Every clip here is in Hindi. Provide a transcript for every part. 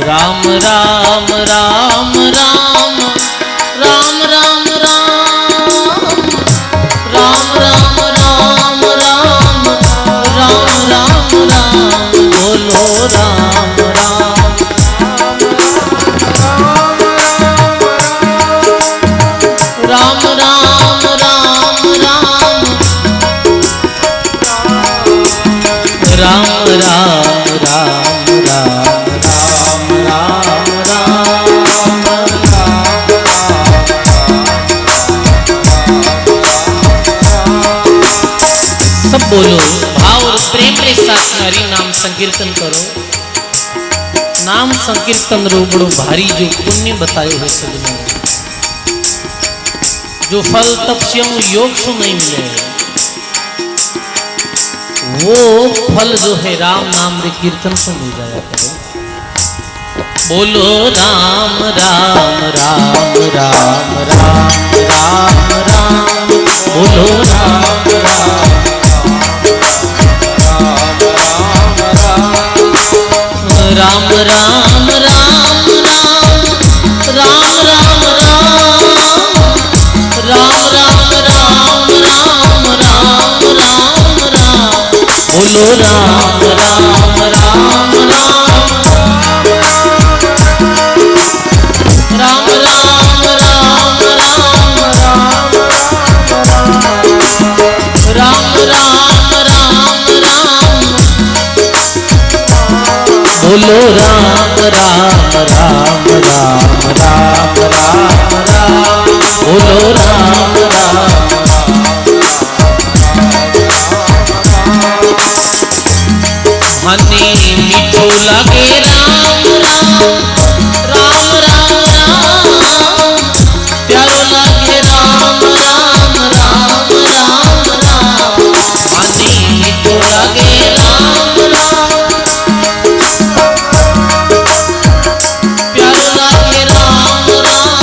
राम राम राम राम राम राम राम राम राम राम राम राम राम बोलो राम राम राम राम राम राम राम राम राम सब बोलो भाव और प्रेम के साथ हरि नाम संकीर्तन करो। नाम संकीर्तन रो बड़ो भारी जो पुण्य बतायो है सजनों, जो फल तपस्या योग सु नहीं मिले, वो फल जो है राम नाम रे कीर्तन से मिल जाया करे। बोलो राम राम राम राम राम राम राम बोलो राम राम राम राम राम राम राम राम राम राम राम राम राम राम राम बोलो राम राम राम राम राम राम राम राम राम राम राम बोलो राम राम राम राम राम राम राम बोलो राम राम हनी मीठो लगे राम राम राम राम राम प्यारो लगे राम राम राम राम राम हनी मीठो लगे राम राम प्यारो लगे राम राम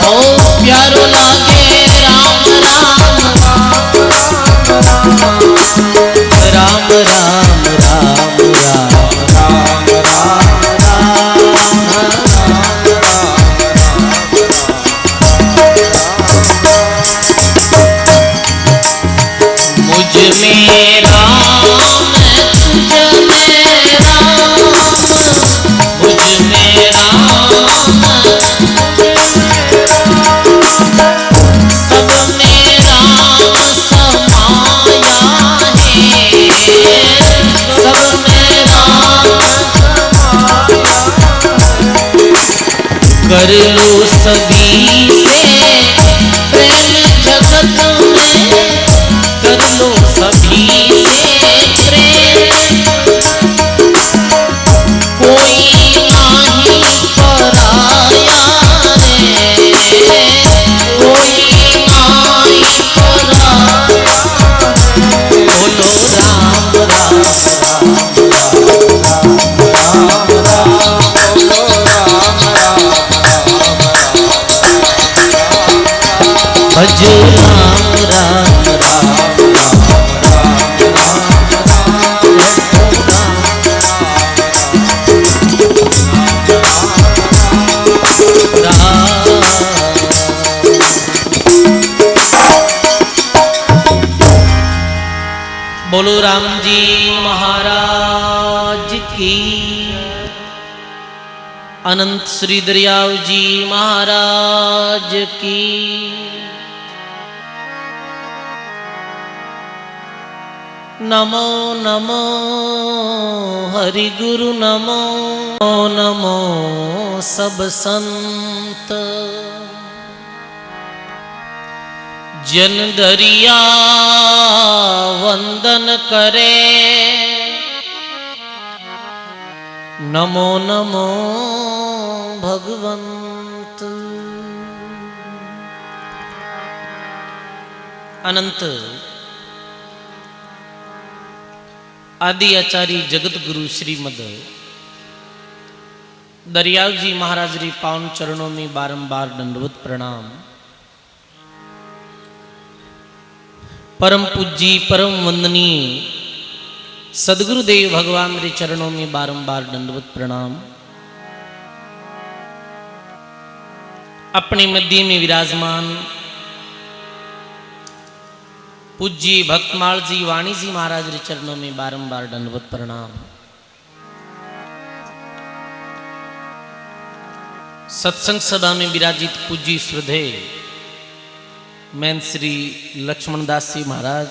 ओ प्यारो लगे राम राम राम राम राम राम राम मुझ में राम तुझ में राम मुझ में राम सब में राम समाया है सब में राम कर लो सभी से प्रेम जगत में कर लो सभी से प्रेम कोई नहीं पराया रे कोई नहीं पराया बोलो राम राम भज राम राम बोलो राम जी महाराज की अनंत श्री दरियाव जी महाराज की नमो नमो हरि गुरु नमो नमो सब संत जन दरिया वंदन करे नमो नमो भगवंत। अनंत आदि आचार्य जगत गुरु श्रीमद दरियाव जी महाराज री पावन चरणों में बारंबार दंडवत प्रणाम। परम पूज्य परम वंदनीय सदगुरुदेव भगवान मेरे चरणों में बारंबार दंडवत प्रणाम। अपने मध्य में विराजमान पूज्य भक्तमाल जी वाणी जी महाराज रे चरणों में बारंबार दंडवत प्रणाम। सत्संग सभा में विराजित पूज्य श्रद्धेय मैन श्री लक्ष्मणदास जी महाराज,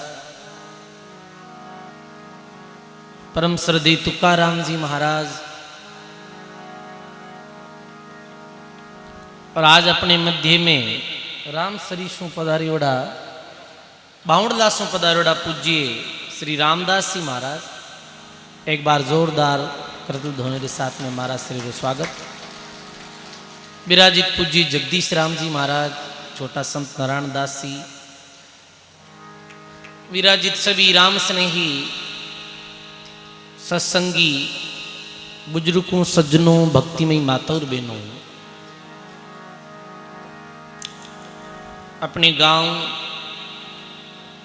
परम श्रद्धेय तुकाराम जी महाराज, और आज अपने मध्य में राम सरीसों पधारियोड़ा बावड़दासों पधारियोड़ा पूज्य श्री रामदास जी महाराज, एक बार जोरदार करतल ध्वनि के साथ में महाराज श्री को स्वागत। विराजित पूज्य जगदीश राम जी महाराज, छोटा संत नारायण दास जी, विराजित सभी राम स्नेही सत्संगी बुजुर्गों, सज्जनों, भक्तिमयी माता और बहनों, अपने गांव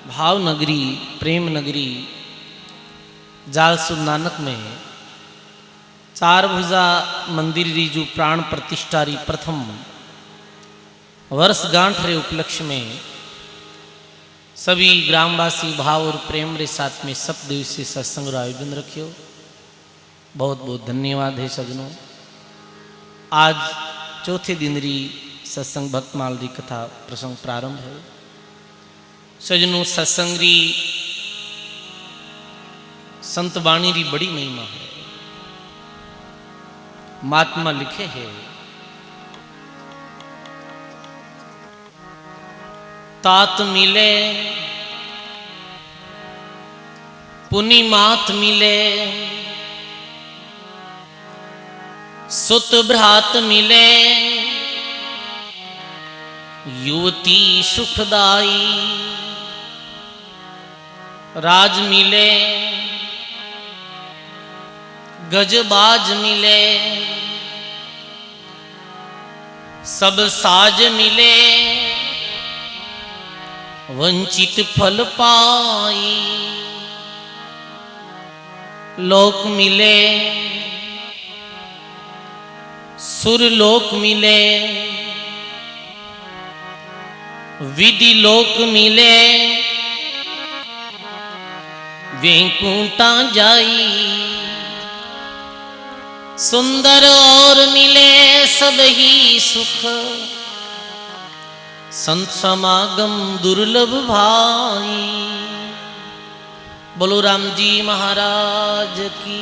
भावनगरी प्रेम नगरी जालसु नानक में चार भुजा मंदिर री जो प्राण प्रतिष्ठा री प्रथम वर्षगांठ रे उपलक्ष्य में सभी ग्रामवासी भाव और प्रेम रे साथ में सब दिवसीय सत्संग आयोजन रखियो। बहुत बहुत धन्यवाद है सजनों। आज चौथे दिन री सत्संग भक्तमाल री कथा प्रसंग प्रारंभ है। सजनों, सत्संग री संत वाणी री बड़ी महिमा है। महात्मा लिखे है, तात मिले पुनि मात मिले, सुत भ्रात मिले, युवती सुखदाई, राज मिले गजबाज मिले, सब साज मिले, वंचित फल पाई, लोक मिले सुर लोक मिले, विधि लोक मिले, वैकुंठा जाई, सुंदर और मिले सब ही सुख, संत समागम दुर्लभ भाई। बोलो राम जी महाराज की।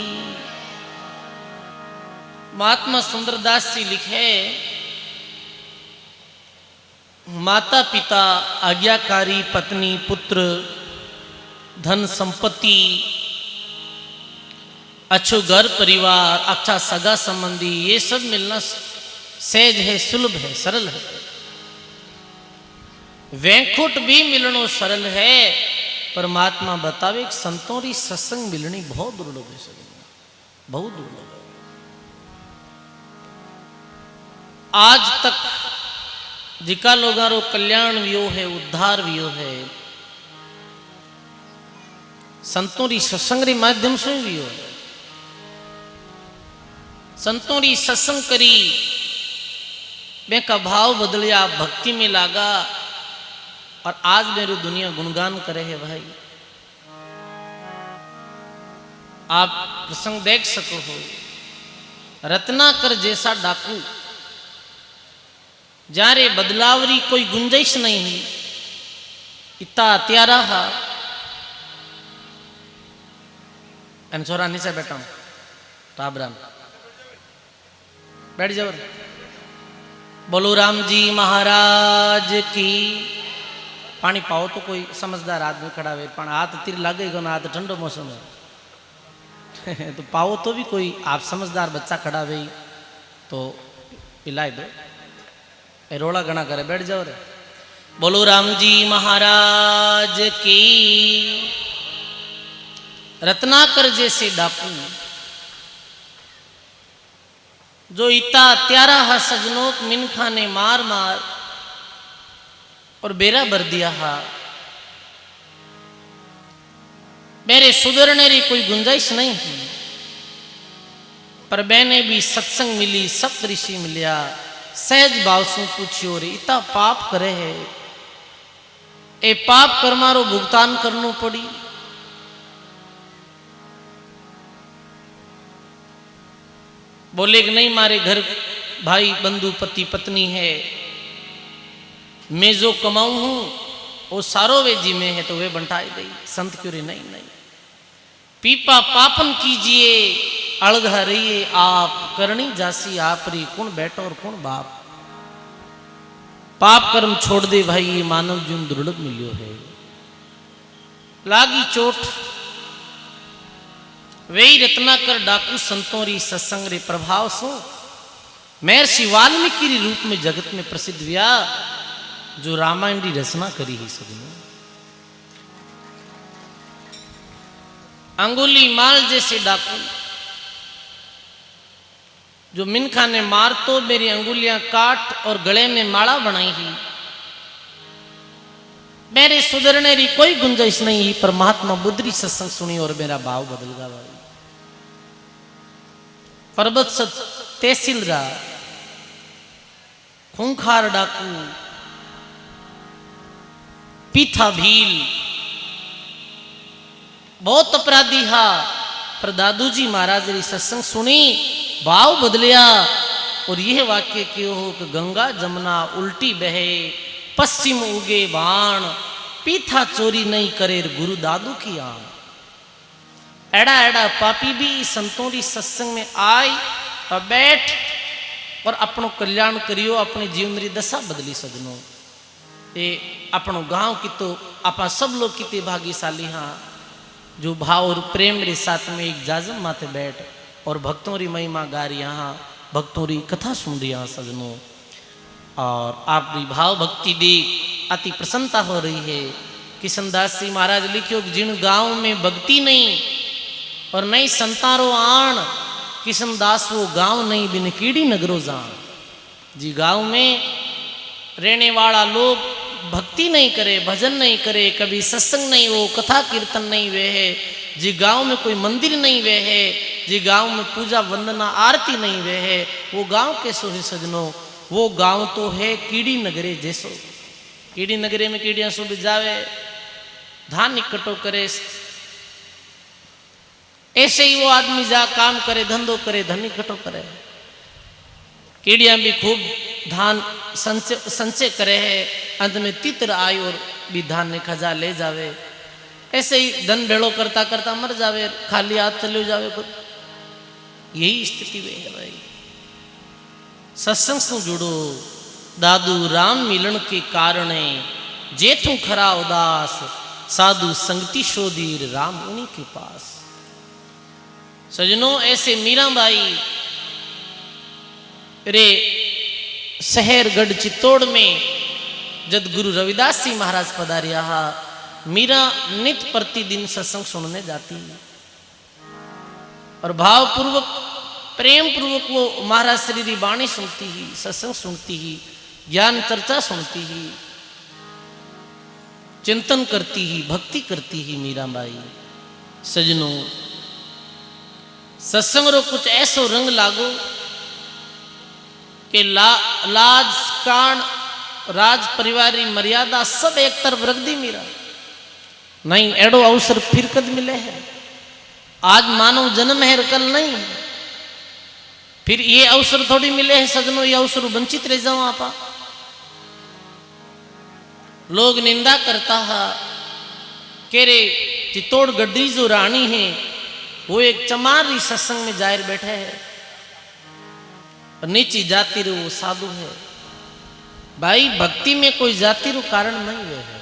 महात्मा सुंदरदास जी लिखे, माता पिता, आज्ञाकारी पत्नी, पुत्र, धन संपत्ति, अच्छो घर परिवार, अच्छा सगा संबंधी, ये सब मिलना सहज है, सुलभ है, सरल है। वैकुंठ भी मिलनो सरल है। परमात्मा बतावे कि संतों री सत्संग मिलनी बहुत दुर्लभ है, बहुत दुर्लभ है। आज तक जिका लोगों रो कल्याण वियो है, उद्धार वियो है, संतों री सत्संग रे माध्यम से वियो है। संतों री सत्संग करी, मैं का भाव बदलिया, भक्ति में लागा, और आज मेरी दुनिया गुणगान करे है। भाई आप प्रसंग देख सको हो, रत्नाकर जैसा डाकू, जारे बदलावरी कोई गुंजाइश नहीं हुई, इतना त्यारा हा। एन छोरा नीचे बैठा हूं, राम राम, बैठ जाओ। बोलो राम जी महाराज की। पानी पाओ तो कोई समझदार आदमी खड़ा है, पण हाथ तीर लागेगा ना, हाथ ठंडो मौसम है तो पाओ तो भी कोई आप समझदार बच्चा खड़ा है तो पिलाए दो। ए रोड़ा गणा करे, बैठ जाओ रे। बोलो राम जी महाराज की। रत्नाकर जैसे डाकू जो इतना त्यारा हा सजनों, मिनखा ने मार मार और बेरा भर दिया हा, मेरे सुधरने री कोई गुंजाइश नहीं है। पर मैंने भी सत्संग मिली, सप्त ऋषि मिलिया, सहज भाव से पूछियो रे इतना पाप करे है, ए पाप कर्मारो भुगतान करनो पड़ी। बोले कि नहीं, मारे घर भाई बंधु पति पत्नी है, मैं जो कमाऊं हूं वो सारो वे जी में है तो वे बंटाई गई। संत क्यों रे नहीं नहीं, पीपा पापन कीजिए अड़घा रहिए आप, करनी जासी आप री कौन बैठो और कौन बाप। पाप कर्म छोड़ दे भाई, ये मानव जीवन दुर्लभ मिलियो है। लागी चोट वे रत्नाकर डाकू संतों री सत्संग रे प्रभाव सो महर्षि वाल्मीकि री रूप में जगत में प्रसिद्ध हुआ, जो रामायण की रचना करी ही सभी। अंगुली माल जैसे डाकू जो मिनखा ने मार तो मेरी अंगुलियां काट और गले में माला बनाई ही, मेरे सुधरने की कोई गुंजाइश नहीं ही। पर महात्मा बुद्ध री सत्संग सुनी और मेरा भाव बदल गया भाई। पर्वत तहसील रा खूंखार डाकू पीथा भील बहुत अपराधी हा, पर दादू जी महाराज री सत्संग सुनी, भाव बदलिया। और यह वाक्य क्यों हो कि गंगा जमुना उल्टी बहे, पश्चिम उगे बाण, पीथा चोरी नहीं करे गुरु दादू की आन। एड़ा एड़ा पापी भी संतों की सत्संग में आए और बैठ और अपनो कल्याण करियो, अपने जीवन री दशा बदली सजनो। ये अपनो गांव की तो आपा सब लोग कितने भाग्यशाली हाँ, जो भाव और प्रेम रे साथ में एक जाजम माथे बैठ और भक्तों री महिमा गा रही यहाँ, भक्तों री कथा सुन रही यहाँ सजनों। और आपकी भाव भक्ति देख अति प्रसन्नता हो रही है। किशनदास जी महाराज लिखियो कि जिन गांव में भक्ति नहीं और नहीं संतारो आण, किशनदास वो गांव नहीं बिन कीड़ी नगरो जान। जी गांव में रहने वाला लोग भक्ति नहीं करे, भजन नहीं करे, कभी सत्संग नहीं हो, कथा कीर्तन नहीं वे है, जी गांव में कोई मंदिर नहीं वे है, जी गांव में पूजा वंदना आरती नहीं वे है, वो गांव कैसो है सजनों? वो गांव तो है कीड़ी नगरे जैसो। कीड़ी नगरे में कीड़ियां सुबह जावे, धान इकट्ठो करे, ऐसे ही वो आदमी जा काम करे, धंधो करे, धन इकट्ठो करे। कीड़ियां भी खूब धान संचय करे है, अंत में तितर आई और भी धान ने खजा ले जावे। ऐसे ही धन भेड़ो करता करता मर जावे, खाली हाथ चले जावे खुद। यही स्थिति वे है भाई। सत्संग से जुड़ो, दादू राम मिलन के कारणे जेठू खरा उदास, साधु संगति शोधीर राम उन्हीं के पास। सजनों ऐसे मीराबाई रे शहर गढ़ चित्तौड़ में जब गुरु रविदास जी महाराज पधारिया, मीरा नित्य प्रतिदिन सत्संग सुनने जाती और भावपूर्वक प्रेम पूर्वक वो महाराज श्री री वाणी सुनती ही, सत्संग सुनती ही, ज्ञान चर्चा सुनती ही, चिंतन करती ही, भक्ति करती ही मीराबाई। सजनों सत्संग रो कुछ ऐसो रंग लागो कि लाज कान राज परिवार की मर्यादा सब एक तरफ रख दी मीरा। नहीं एडो अवसर फिर कद मिले है। आज मानव जन्म है कल नहीं, फिर ये अवसर थोड़ी मिले है सजनों, ये अवसर वंचित रह जाओ आपा। लोग निंदा करता है के रे चित्तौड़ गढ़ी जो रानी है वो एक चमारी सत्संग में जाहिर बैठे है, नीची जाति रो वो साधु है। भाई भक्ति में कोई जाति रो कारण नहीं है।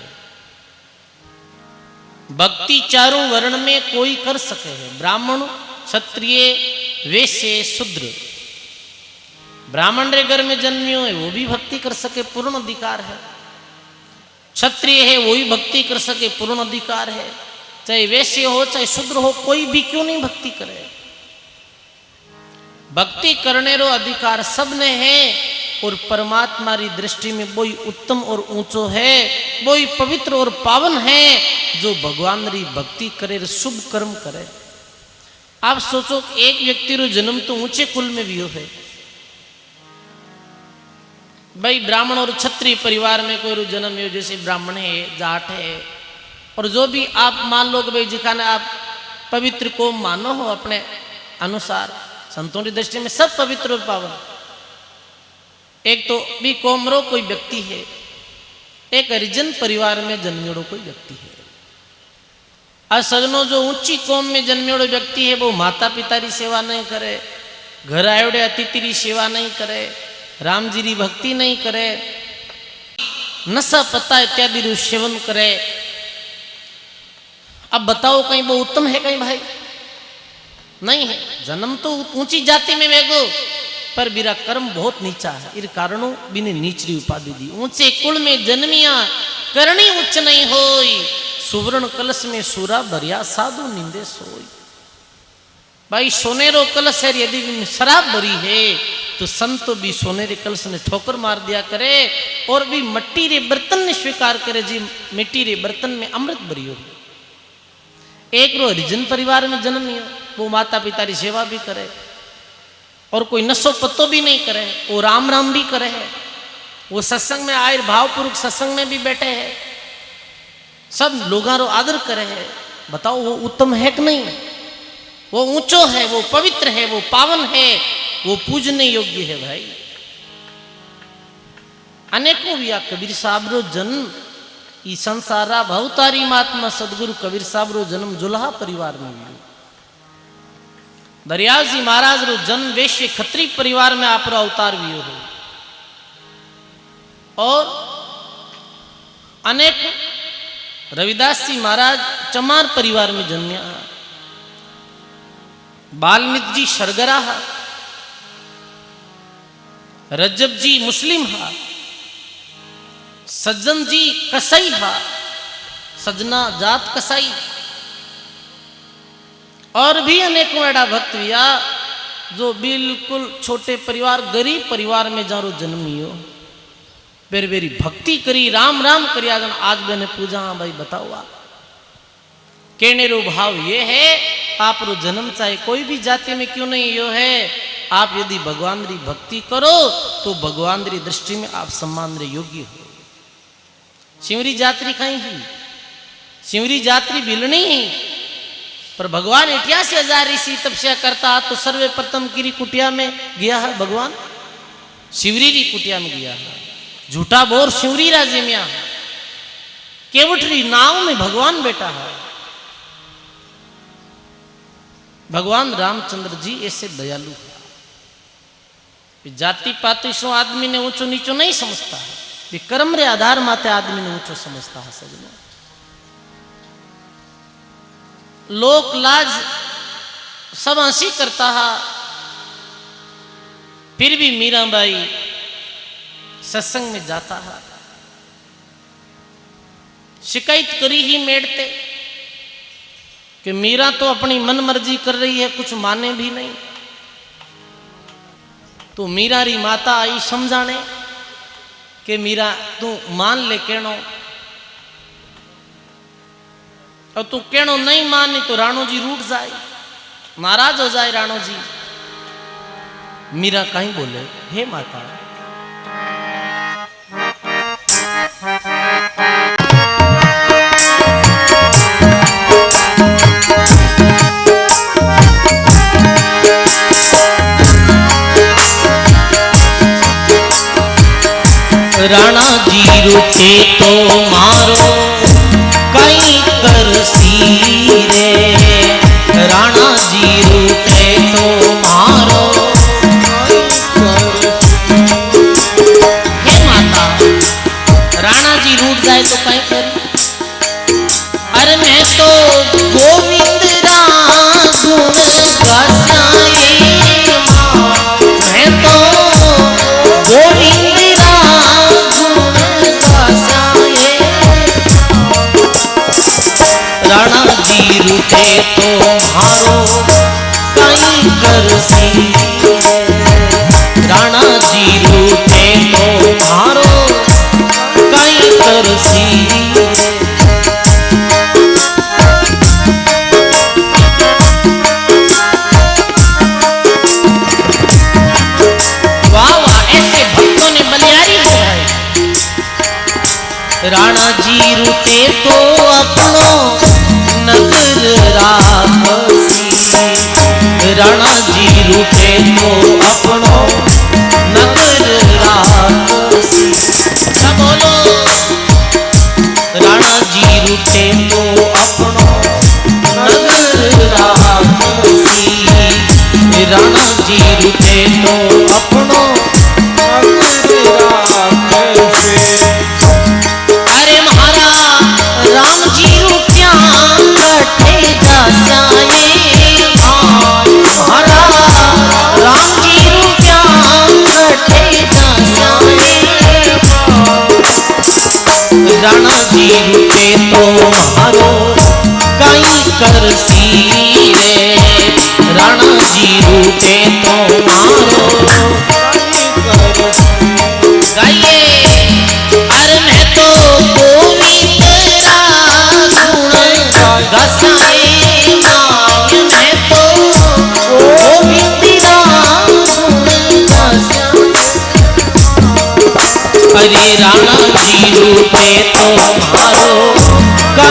भक्ति चारों वर्ण में कोई कर सके है, ब्राह्मण क्षत्रिय वैश्य शूद्र। ब्राह्मण रे घर में जन्मियो है वो भी भक्ति कर सके, पूर्ण अधिकार है। क्षत्रिय है वो भी भक्ति कर सके, पूर्ण अधिकार है। चाहे वैश्य हो चाहे शूद्र हो, कोई भी क्यों नहीं भक्ति करे। भक्ति करने रो अधिकार सबने है, और परमात्मा री दृष्टि में वही उत्तम और ऊंचो है, वही पवित्र और पावन है जो भगवान री भक्ति करे, शुभ कर्म करे। आप सोचो एक व्यक्ति रो जन्म तो ऊंचे कुल में भी हो है भाई, ब्राह्मण और क्षत्रिय परिवार में कोई रो जन्म हो, जैसे ब्राह्मण है, जाट है, और जो भी आप मान लो कि भाई जिखाने आप पवित्र को मानो हो अपने अनुसार, संतों की दृष्टि में सब पवित्र और पावन। एक तो भी कोमरो कोई व्यक्ति है, एक हरिजन परिवार में जन्मेड़ो कोई व्यक्ति है। आज सजनों जो ऊंची कौम में जन्मेड़ो व्यक्ति है वो माता पिता की सेवा नहीं करे, घर आयोड़े अतिथि की सेवा नहीं करे, राम जी की भक्ति नहीं करे, नशा पत्ता इत्यादि रू सेवन करे। अब बताओ कहीं वो उत्तम है कहीं भाई? नहीं है। जन्म तो ऊंची जाति में वेगो, पर मेरा कर्म बहुत नीचा है, इन कारणों बिने नीचरी उपाधि दी। ऊंचे कुल में जन्मिया करनी उच्च नहीं होई, सुवर्ण कलश में सूरा भरिया साधु निंदे सोई। भाई सोनेरो कलश है, यदि शराब भरी है तो संत भी सोनेरे कलश ने ठोकर मार दिया करे, और भी मट्टी रे बर्तन ने स्वीकार करे जी मिट्टी रे बर्तन में अमृत भरी हो। एक रो हरिजन परिवार में जन्म लियो, वो माता पिता की सेवा भी करे और कोई नशो पत्तो भी नहीं करे, वो राम राम भी करे है, वो सत्संग में आए भावपूर्वक सत्संग में भी बैठे हैं, सब लोगों रो आदर करे है। बताओ वो उत्तम है कि नहीं? वो ऊंचो है, वो पवित्र है, वो पावन है, वो पूजने योग्य है भाई। अनेकों भी कबीर साहब रो जन्म ई संसारा भवतारी महात्मा सदगुरु कबीर साहब रो जन्म जुल्हा परिवार में हुई। दरियाल जी महाराज रो जन्म वैश्य खत्री परिवार में आप रो अवतार भी हो। और अनेक रविदास जी महाराज चमार परिवार में जन्मिया, बाल्मीकि जी सरगरा हा, रजब जी मुस्लिम हा, सज्जन जी कसाई हा, सजना जात कसाई, और भी अनेकों एड़ा भक्त हुआ जो बिल्कुल छोटे परिवार गरीब परिवार में जारो जन्मियो, बेरी बेरी भक्ति करी, राम राम करी, आज मैंने पूजा। भाई बताओ आप कहने रो भाव ये है, आप रो जन्म चाहे कोई भी जाति में क्यों नहीं यो है, आप यदि भगवान री भक्ति करो तो भगवान री दृष्टि में आप सम्मान रे योग्य हो। शिवरी जात्री कहीं ही, शिवरी जात्री बिलनी ही, पर भगवान 88,000 ऋषि तपस्या करता तो सर्वे प्रथम गिरी कुटिया में गया है, भगवान शिवरी री कुटिया में गया है। झूठा बोर शिवरी राज्य में केवटरी नाव में भगवान बैठा है। भगवान रामचंद्र जी ऐसे दयालु है। जाति पाति सो आदमी ने ऊंचो नीचो नहीं समझता है, ये कर्म रे आधार माते आदमी ने ऊंचो समझता है। सजनो लोक लाज सब हंसी करता है, फिर भी मीराबाई सत्संग में जाता है। शिकायत करी ही मेड़ते कि मीरा तो अपनी मन मर्जी कर रही है, कुछ माने भी नहीं। तो मीरा री माता आई समझाने कि मीरा तू मान ले कहनो, और तू कहनो नहीं मानी तो राणो जी रूठ जाए, नाराज हो जाए राणो जी। मीरा कहीं बोले, हे माता राणा जी रूठे तो मारो कहीं करसी रे, राणा जी रूठे तो मारो हे माता, राणा जी रूठ जाए तो कहीं कर। अरे मैं तो गोविंद राम गुण गाए, मैं तो गोविंद राणा जी रूठे तो हारो कहीं करसी, राणा जी रूठे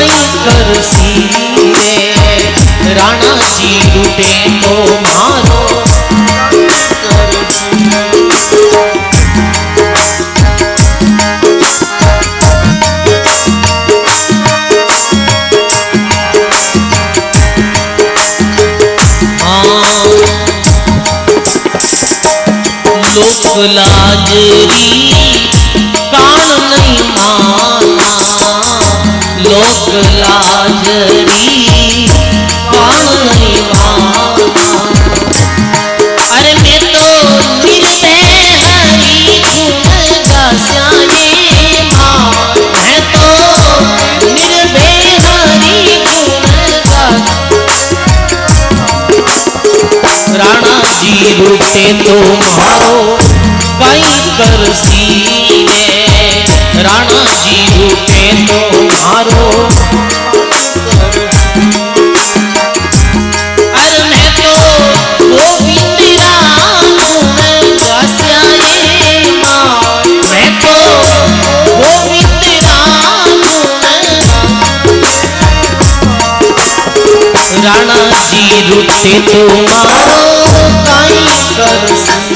कई करसी रे राणा जी रूठे तो मारो लोक लाजरी कान नहीं माना लोक लाजरी कान नहीं माना अरे मैं तो निर्भय हरि गुण गास्याए मां मैं तो निर्भय हरि गुण गास्या राणा जी रूठे तो मारो कई करसी रे राणा जी रूठे तो मारो अरे मैं तो गोविंद राम गास्याए मां मैं तो गोविंद राम राणा जी रूठे तो मारो कई करसी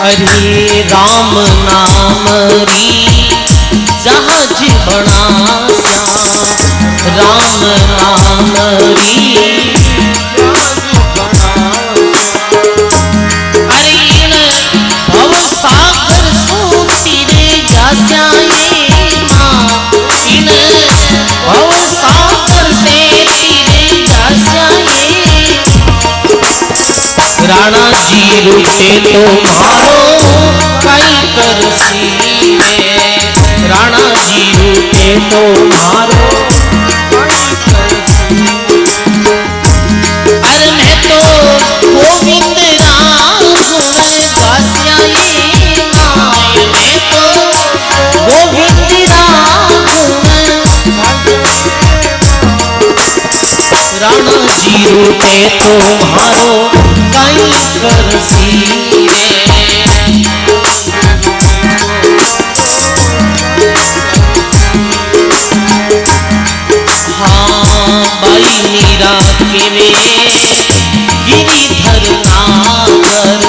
अरे राम नाम री जहाज बनासा राम नाम री अरे इन भव सागर सो तीरे जास्याए मां इन भव सागर से तीरे जास्याए राणा जी रूठे तो मारो कई करसी रे राणा जी रूठे तो मारो अरे मैं तो गोविंद राम गुण गास्याए मां मैं तो गोविंद राम राणा जी रूठे तो मारो कई करसी हाँ बाई मीरा के में गिरिधर नागर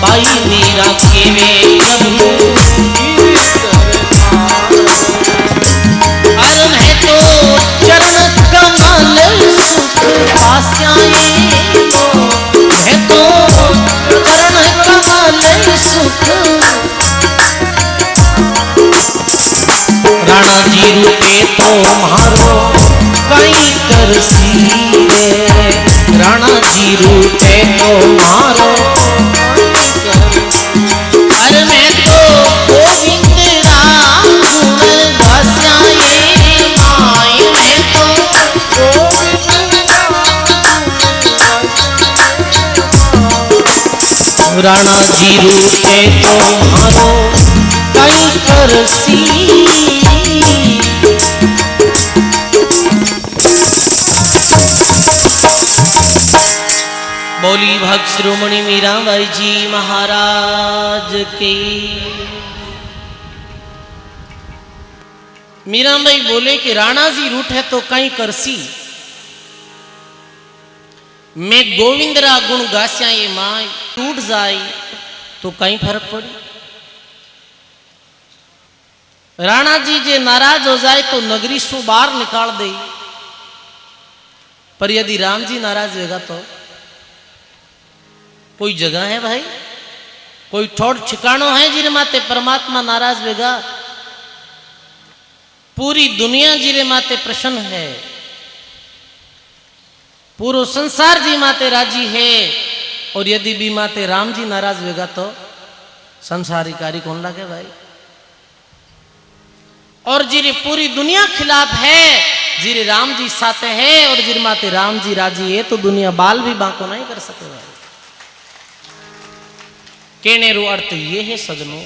बाई मीरा के में प्रभु अरे मैं तो चरण कमल सुख पास्याए मैं तो चरण कमल सुख राणा जी रूठे तो मारो कई करसी रे राणा जी रूठे तो मारो अरे मैं तो गोविंद राम गुण गास्याए मां मैं तो राणा जी रूठे तो मारो कई करसी बोली भक्त शिरोमणि मीराबाई जी महाराज के। मीराबाई बोले कि राणा जी रूठे तो कई करसी मैं गोविंदरा गुण गास्या ये माय टूट जाए तो कहीं फर्क पड़ी। राणा जी जे नाराज हो जाए तो नगरी सु बाहर निकाल दे, पर यदि राम जी नाराज होगा तो कोई जगह है भाई, कोई ठोड़ ठिकानो है जिरे माते परमात्मा नाराज होगा? पूरी दुनिया जिरे माते प्रसन्न है, पूरो संसार जी माते राजी है, और यदि भी माते राम जी नाराज होगा तो संसारी कार्य कौन लगे भाई? और जिरे पूरी दुनिया खिलाफ है, जिरे राम जी साथे है, और जिरे माते राम जी राजी है तो दुनिया बाल भी बांको नहीं कर सके भाई। कहने रो अर्थ ये है सजनों,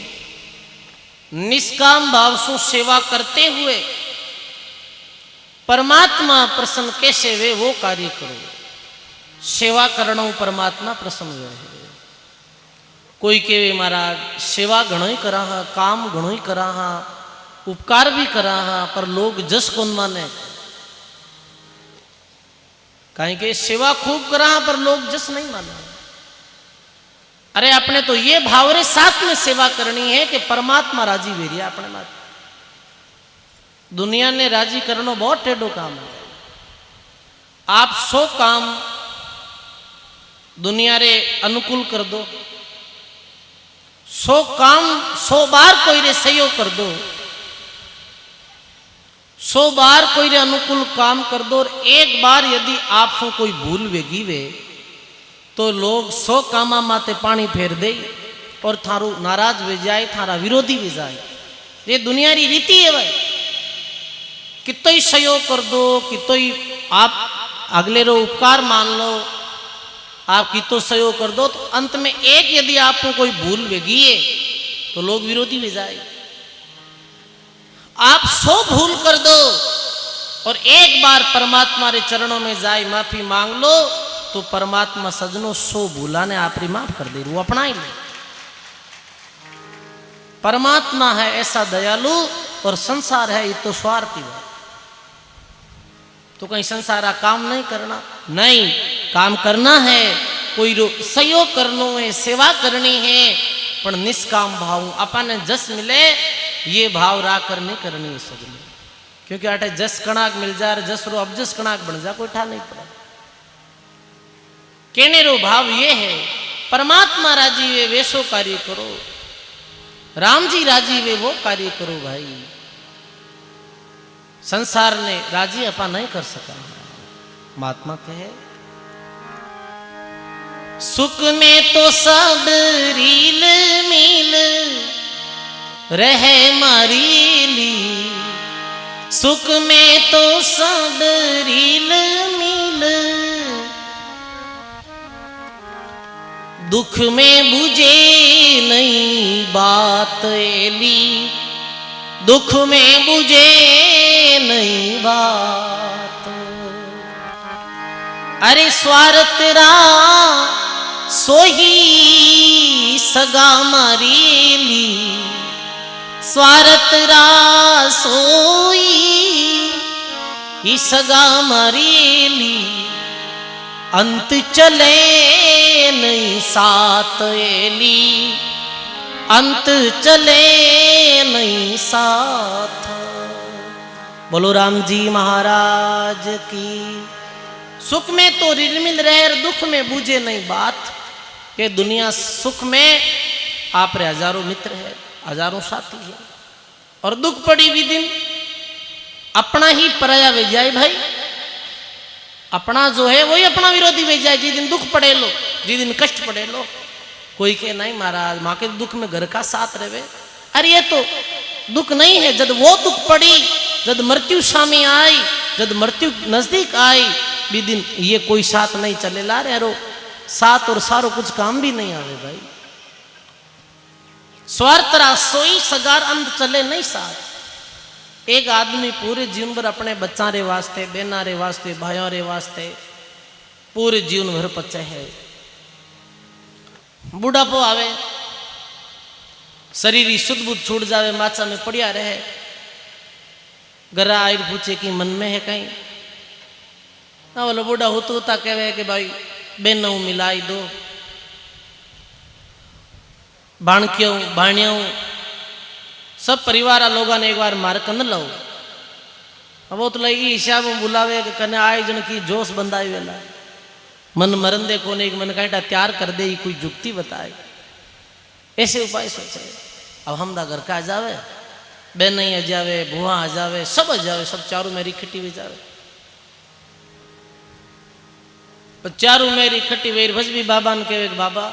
निष्काम भाव से सेवा करते हुए परमात्मा प्रसन्न कैसे वे वो कार्य करो। सेवा करणो परमात्मा प्रसन्न रहे। कोई कहे महाराज सेवा घणो ही करा हा, काम घणो ही करा हा, उपकार भी करा हा, पर लोग जस कौन माने। कहीं के सेवा खूब करा हा, पर लोग जस नहीं माने। अरे अपने तो ये भाव रे साथ में सेवा करनी है कि परमात्मा राजी वेरिया अपने मात। दुनिया ने राजी करना बहुत टेढ़ो काम है। आप 100 काम दुनिया रे अनुकूल कर दो, 100 काम 100 बार कोई रे सहयोग कर दो, 100 बार कोई रे अनुकूल काम कर दो, और एक बार यदि आपको कोई भूल वेगी वे तो लोग 100 कामा माते पानी फेर दे और थारू नाराज वे जाए, थारा विरोधी भी जाए। ये दुनिया री रीति है भाई। कितो ही सहयोग कर दो, कितो ही आप अगले रो उपकार मान लो, आप कितो सहयोग कर दो, तो अंत में एक यदि आपको कोई भूल वेगी है तो लोग विरोधी भी जाए। आप 100 भूल कर दो और एक बार परमात्मा रे चरणों में जाए माफी मांग लो, तो परमात्मा सजनों 100 भूला ने आपरी माफ कर दे, वो अपना ही ले। परमात्मा है ऐसा दयालु और संसार है ये तो स्वार्थी है। तो कहीं संसारा काम नहीं करना, नहीं काम करना है, कोई सहयोग करना है, सेवा करनी है, पर निष्काम भाव अपन जस मिले ये भाव रा कर नहीं करनी है सजनों। क्योंकि आटे जस कणाक मिल जाए, जस रो अब जस कणाक बन जा, कोई ठा नहीं पड़ा। कहने रो भाव ये है परमात्मा राजी वे वैसो कार्य करो, राम जी राजी वे वो कार्य करो भाई। संसार ने राजी अपा नहीं कर सका। महात्मा कहे सुख में तो सब रील मिल रहे मारीली, सुख में तो सब रील मिल, दुख में बुझे नहीं बात एली, दुख में बुझे नहीं बात। अरे स्वार्थ रा सोही सगा मारीली, स्वार्थ रा सोई सगा मारीली, अंत चले नहीं साथ एली, अंत चले नहीं साथ। बोलो राम जी महाराज की। सुख में तो रिल मिल रहे, दुख में बूझे नहीं बात। ये दुनिया सुख में आप रे हजारों मित्र है, हजारों साथी है, और दुख पड़ी भी दिन अपना ही पराया वे जाए भाई। अपना जो है वही अपना विरोधी वे जाए। जिस दिन दुख पड़े लो, जिस दिन कष्ट पड़े लो, कोई के नहीं महाराज माँ के दुख में घर का साथ रहे। अरे ये तो दुख नहीं है। जब वो दुख पड़ी, जब मृत्यु सामने आई, जब मृत्यु नजदीक आई, भी दिन ये कोई साथ नहीं चले ला रहे रो, साथ और सारो कुछ काम भी नहीं आवे भाई। स्वार्थ रा सोई सगार अंत चले नहीं साथ। एक आदमी पूरे जीवन भर अपने बच्चा रे वास्ते, बहना रे वास्ते, भाइयों रे वास्ते पूरे जीवन भर पचे है। बुढ़ापो आवे, शरीर ही शुद्ध बुद्ध छूट जावे, माचा में पड़िया रहे, गरा आयर पूछे कि मन में है कहीं ना, बोलो बूढ़ा होता कहे कि भाई बेनऊ मिलाई दो, बाणकियों बाणियों सब परिवार लोगों ने एक बार मार कन लो। अब वो तो लगी हिसाब में बुलावे कि कने आए जन की जोश बंदाई वेला, मन मरन दे कोने मन कहीं तैयार कर दे, कोई जुक्ति बताए, ऐसे उपाय सोचे। अब हम दा घर का आ जावे, बहन आ जावे, बुआ आ जावे, सब आ जावे, सब चारों मेरी खट्टी भी जावे, चारों मेरी खट्टी वेर भज भी बाबा ने कहे बाबा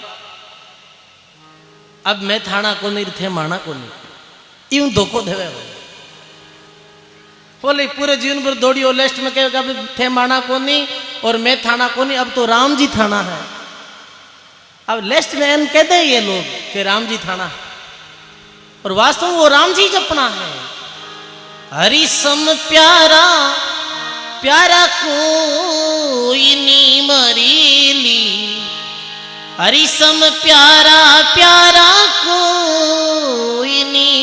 अब मैं थाना को नहीं थे माना को नहीं, यूं धोखो देवे बोले पूरे जीवन भर दौड़ी और लिस्ट में कहेगा थे माना को नहीं और मैं थाना को नहीं, अब तो राम जी थाना है। अब लिस्ट में एन कह दे ये लोग कि राम जी थाना, और वास्तव में वो राम जी जपना है। हरि सम प्यारा प्यारा कोई नी मरीली, हरिसम प्यारा प्यारा कोई नी,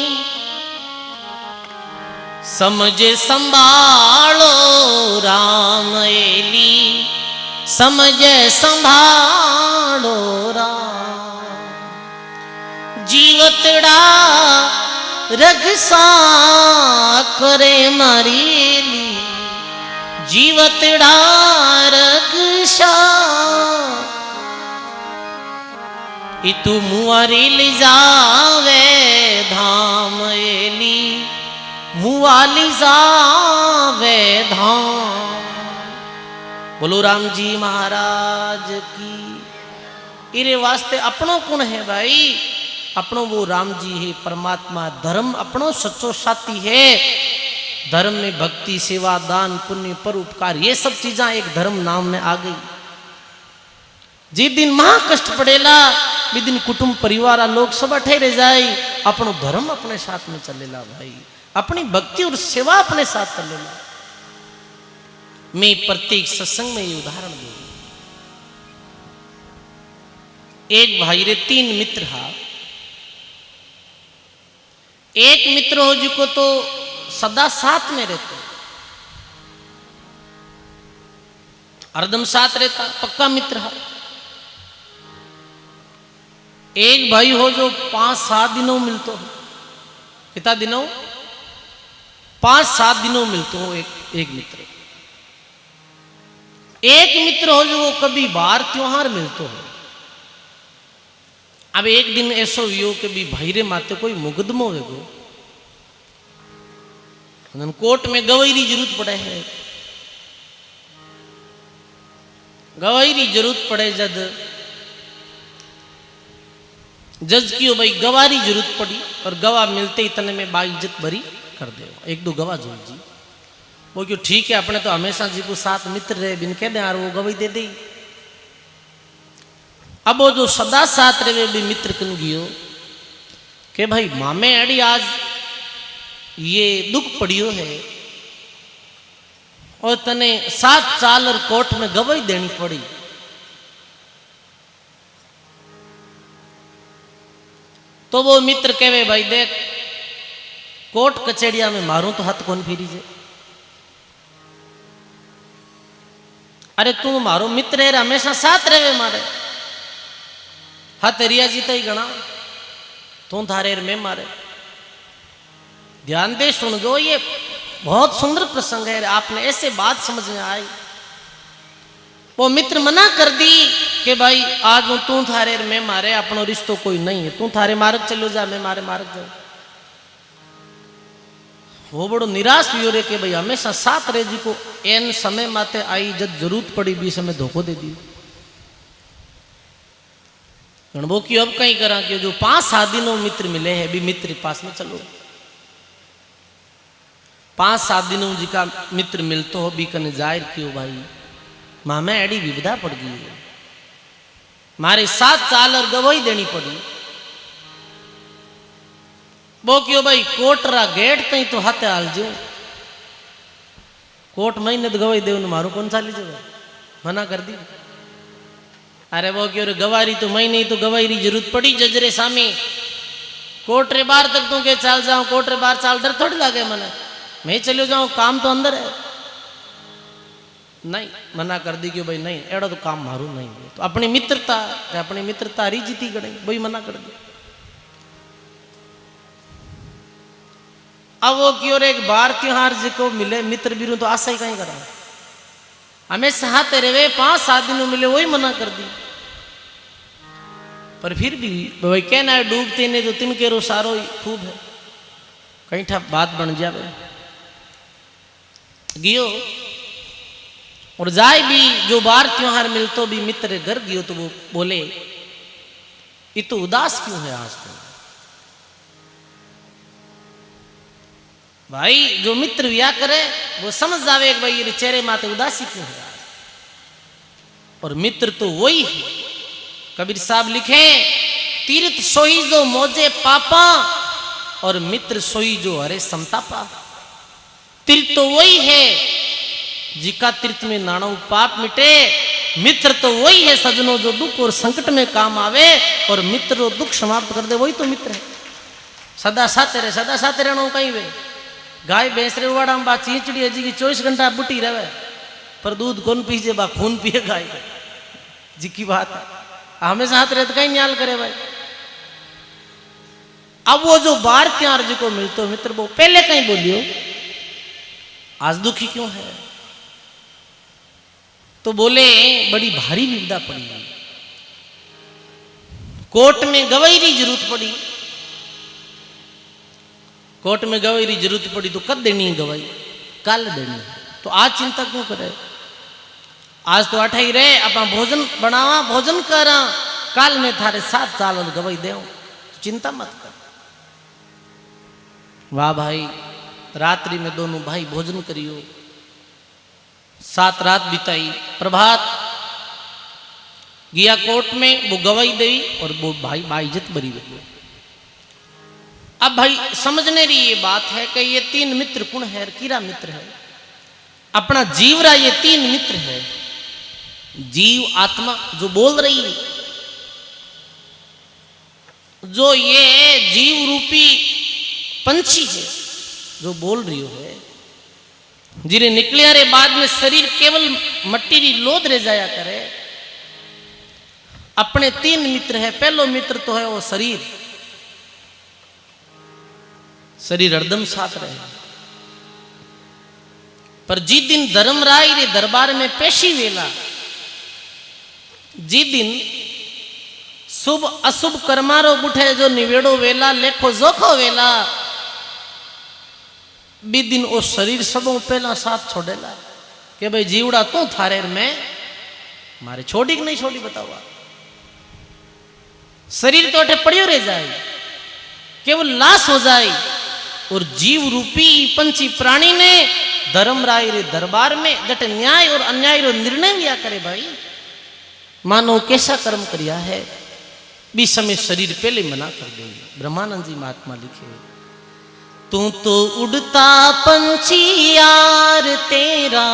समझे संभालो राम एली, समझे संभालो राम। जीवतड़ा रगसा करे मरीली, जीवतड़ा रगसा इतु मुआरी ले जावे धाम एली, मुआली जावे धाम। बोलो राम जी महाराज की। इरे वास्ते अपनों कौन है भाई? अपनों वो राम जी है, परमात्मा। धर्म अपनों सच्चो साथी है। धर्म में भक्ति, सेवा, दान, पुण्य, परोपकार, ये सब चीजा एक धर्म नाम में आ गई। जिस दिन महा कष्ट पड़ेला, भी दिन कुटुंब परिवार लोग सब ठहरे जाए, अपनो धर्म अपने साथ में चलेला भाई, अपनी भक्ति और सेवा अपने साथ चलेला। मैं प्रत्येक सत्संग में ये उदाहरण दूंगा। एक भाई रे 3 मित्र हा। एक मित्र हो जिको तो सदा साथ में रहते, हरदम साथ रहता, पक्का मित्र हा। एक भाई हो जो 5-7 दिनों मिलते हो। कितना दिनों? 5-7 दिनों मिलते हो एक मित्र। एक मित्र हो जो वो कभी बार त्योहार मिलते हो। अब एक दिन ऐसो यो के भी भाईरे माते कोई मुकदमो वेगो, कोर्ट में गवाही की जरूरत पड़े है। गवाही की जरूरत पड़े जद जज की भाई गवाह की जरूरत पड़ी, और गवाह मिलते ही तने में बाई इज्जत भरी कर दे। 1-2 गवाह जो जी वो क्यों ठीक है, अपने तो हमेशा जी को साथ मित्र रहे, बिन कह दे यार वो गवाही दे दे। अब वो जो सदा साथ रहे भी मित्र कन गयो कि भाई मामे अड़ी आज ये दुख पड़ियो है और तने 7 साल और कोर्ट में गवाही देनी पड़ी। तो वो मित्र कहे भाई देख, कोर्ट कचेड़िया में मारूं तो हाथ कौन फिरी जे। अरे तू मारो मित्र है, हमेशा साथ रहे मारे, हाथ रिया जीता ही गणा, तू थारे में मारे। ध्यान दे सुन दो, ये बहुत सुंदर प्रसंग है। आपने ऐसे बात समझ में आई। वो मित्र मना कर दी कि भाई आज तू थारे में मारे, अपनो रिश्तो कोई नहीं है, तू थारे मार्ग चलो जा, मैं मारे मार्ग जाऊं। वो बड़ो निराश हुई रे कि भाई हमेशा साथ रहे जी को एन समय माते आई जब जरूरत पड़ी भी समय धोखो दे दी। वो की अब कहीं करा कि जो 5-7 दिनों मित्र मिले हैं भी मित्र पास में चलो। 5-7 दिनों जी का मित्र मिलते हो भी कने जाहिर क्यों भाई मामे एडी विविधा पड़ गई है, मारे 7 साल और गवाही देनी पड़ी। वो क्यों भाई कोटरा गेट तई तो हाथे हाल जो कोर्ट महीने तो गवाही देव मारू कौन चाली जो मना कर दी। अरे वो क्यों गवाही तो महीने तो गवाही की जरूरत पड़ी जजरे सामी, कोर्ट रे बाहर तक तू के चाल जाऊं, कोर्ट रे बाहर चाल डर थोड़ी लागे मने, मैं चलो जाऊं, काम तो अंदर है। नहीं मना कर दी कि भाई नहीं एड़ा तो काम मारू नहीं है। तो अपनी मित्रता री जीती गई, वही मना कर दी। अब वो की ओर एक बार त्योहार जिको मिले मित्र बीरू तो आशा ही कहीं करा, हमेशा हाथ रहे 5-7 दिनों मिले, वही मना कर दी। पर फिर भी भाई कहना है डूबते ने तो तिनके रो सारो खूब है, कहीं ठा बात बन जावे। गियो और जाए भी जो बार त्योहार मिलतो भी मित्र घर गियो तो वो बोले ये तो उदास क्यों है आज तो। भाई जो मित्र विया करे वो समझ जावे भाई ये चेहरे माते उदासी क्यों है। और मित्र तो वही है, कबीर साहब लिखे तीर्थ सोई जो मोजे पापा और मित्र सोई जो हरे संतापा। तीर्थ तो वही है जिका तीर्थ में नाणो पाप मिटे। मित्र तो वही है सजनों जो दुख और संकट में काम आवे, और मित्र जो दुख समाप्त कर दे वही तो मित्र है। सदा साथे रहे, सदा साथे रहना कहीं वे गाय भैंस रे वाड़ा बा चींचड़ी है जी की 24 घंटा बुटी रहे, पर दूध कौन पीजे बा खून पिए गाय जी की बात है। हमेशा हाथ रहते कहीं न्याल करे भाई। अब वो जो बार त्यार जी को मिलते मित्र वो पहले कहीं बोलियो आज दुखी क्यों है, तो बोले बड़ी भारी विपदा पड़ी, कोर्ट में गवाही की जरूरत पड़ी। कोर्ट में गवाही की जरूरत पड़ी तो कब देनी है गवाही, कल देनी है, तो आज चिंता क्यों करे। आज तो अठा ही रहे अपना भोजन बनावा भोजन करा, काल में थारे 7 साल और गवाही दे, तो चिंता मत कर। वाह भाई, रात्रि में दोनों भाई भोजन करियो, 7 रात बिताई। प्रभात गया कोर्ट में, वो गवाही देवी और वो भाई बाइज्जत बरी गई। अब भाई समझने की ये बात है कि ये 3 मित्र कौन है, किरा मित्र है, अपना जीवरा ये 3 मित्र है। जीव आत्मा जो बोल रही है, जो ये जीव रूपी पंछी है जो बोल रही है, जिन्हें निकले रे बाद में शरीर केवल मट्टी की लोद रह जाया करे। अपने 3 मित्र है। पहलो मित्र तो है वो शरीर, शरीर हरदम साथ रहे, पर जिस दिन धर्मराय रे दरबार में पेशी वेला, जिस दिन शुभ अशुभ कर्मारो बुठे जो निवेड़ो वेला लेखो जोखो वेला, बी दिन वो शरीर सबों पहला साथ छोड़ेला कि भाई जीवड़ा तू थारे में मारे छोड़ी कि नहीं छोड़ी बताओ। शरीर तो अठे पड़ियो रह जाए, केवल लाश हो जाए, और जीव रूपी पंछी प्राणी ने धर्मराय रे दरबार में जट न्याय और अन्याय रो निर्णय लिया करे। भाई मानो कैसा कर्म करिया है, बी समय शरीर पहले मना कर दे। ब्रह्मानंद जी महात्मा लिखे, तू तो उड़ता पंछी यार तेरा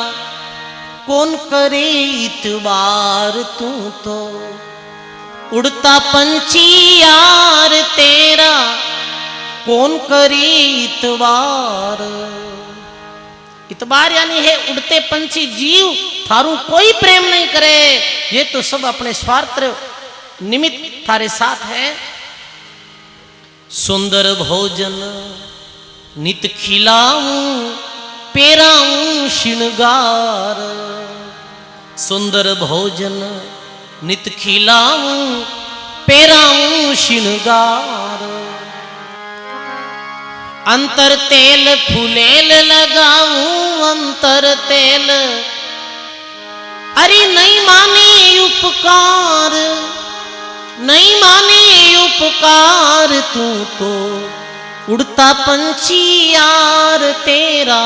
कौन करे इतबार, तू तो उड़ता पंछी यार तेरा कौन करे इतबार। इतबार यानी है उड़ते पंछी जीव, थारू कोई प्रेम नहीं करे, ये तो सब अपने स्वार्थ निमित्त थारे साथ है। सुंदर भोजन नित खिलाऊं पेराऊं श्रृंगार, सुंदर भोजन नित खिलाऊं पेराऊं श्रृंगार। अंतर तेल फुलेल लगाऊं अंतर तेल, अरे नहीं माने उपकार, नहीं माने उपकार, तू तो उड़ता पंछी यार तेरा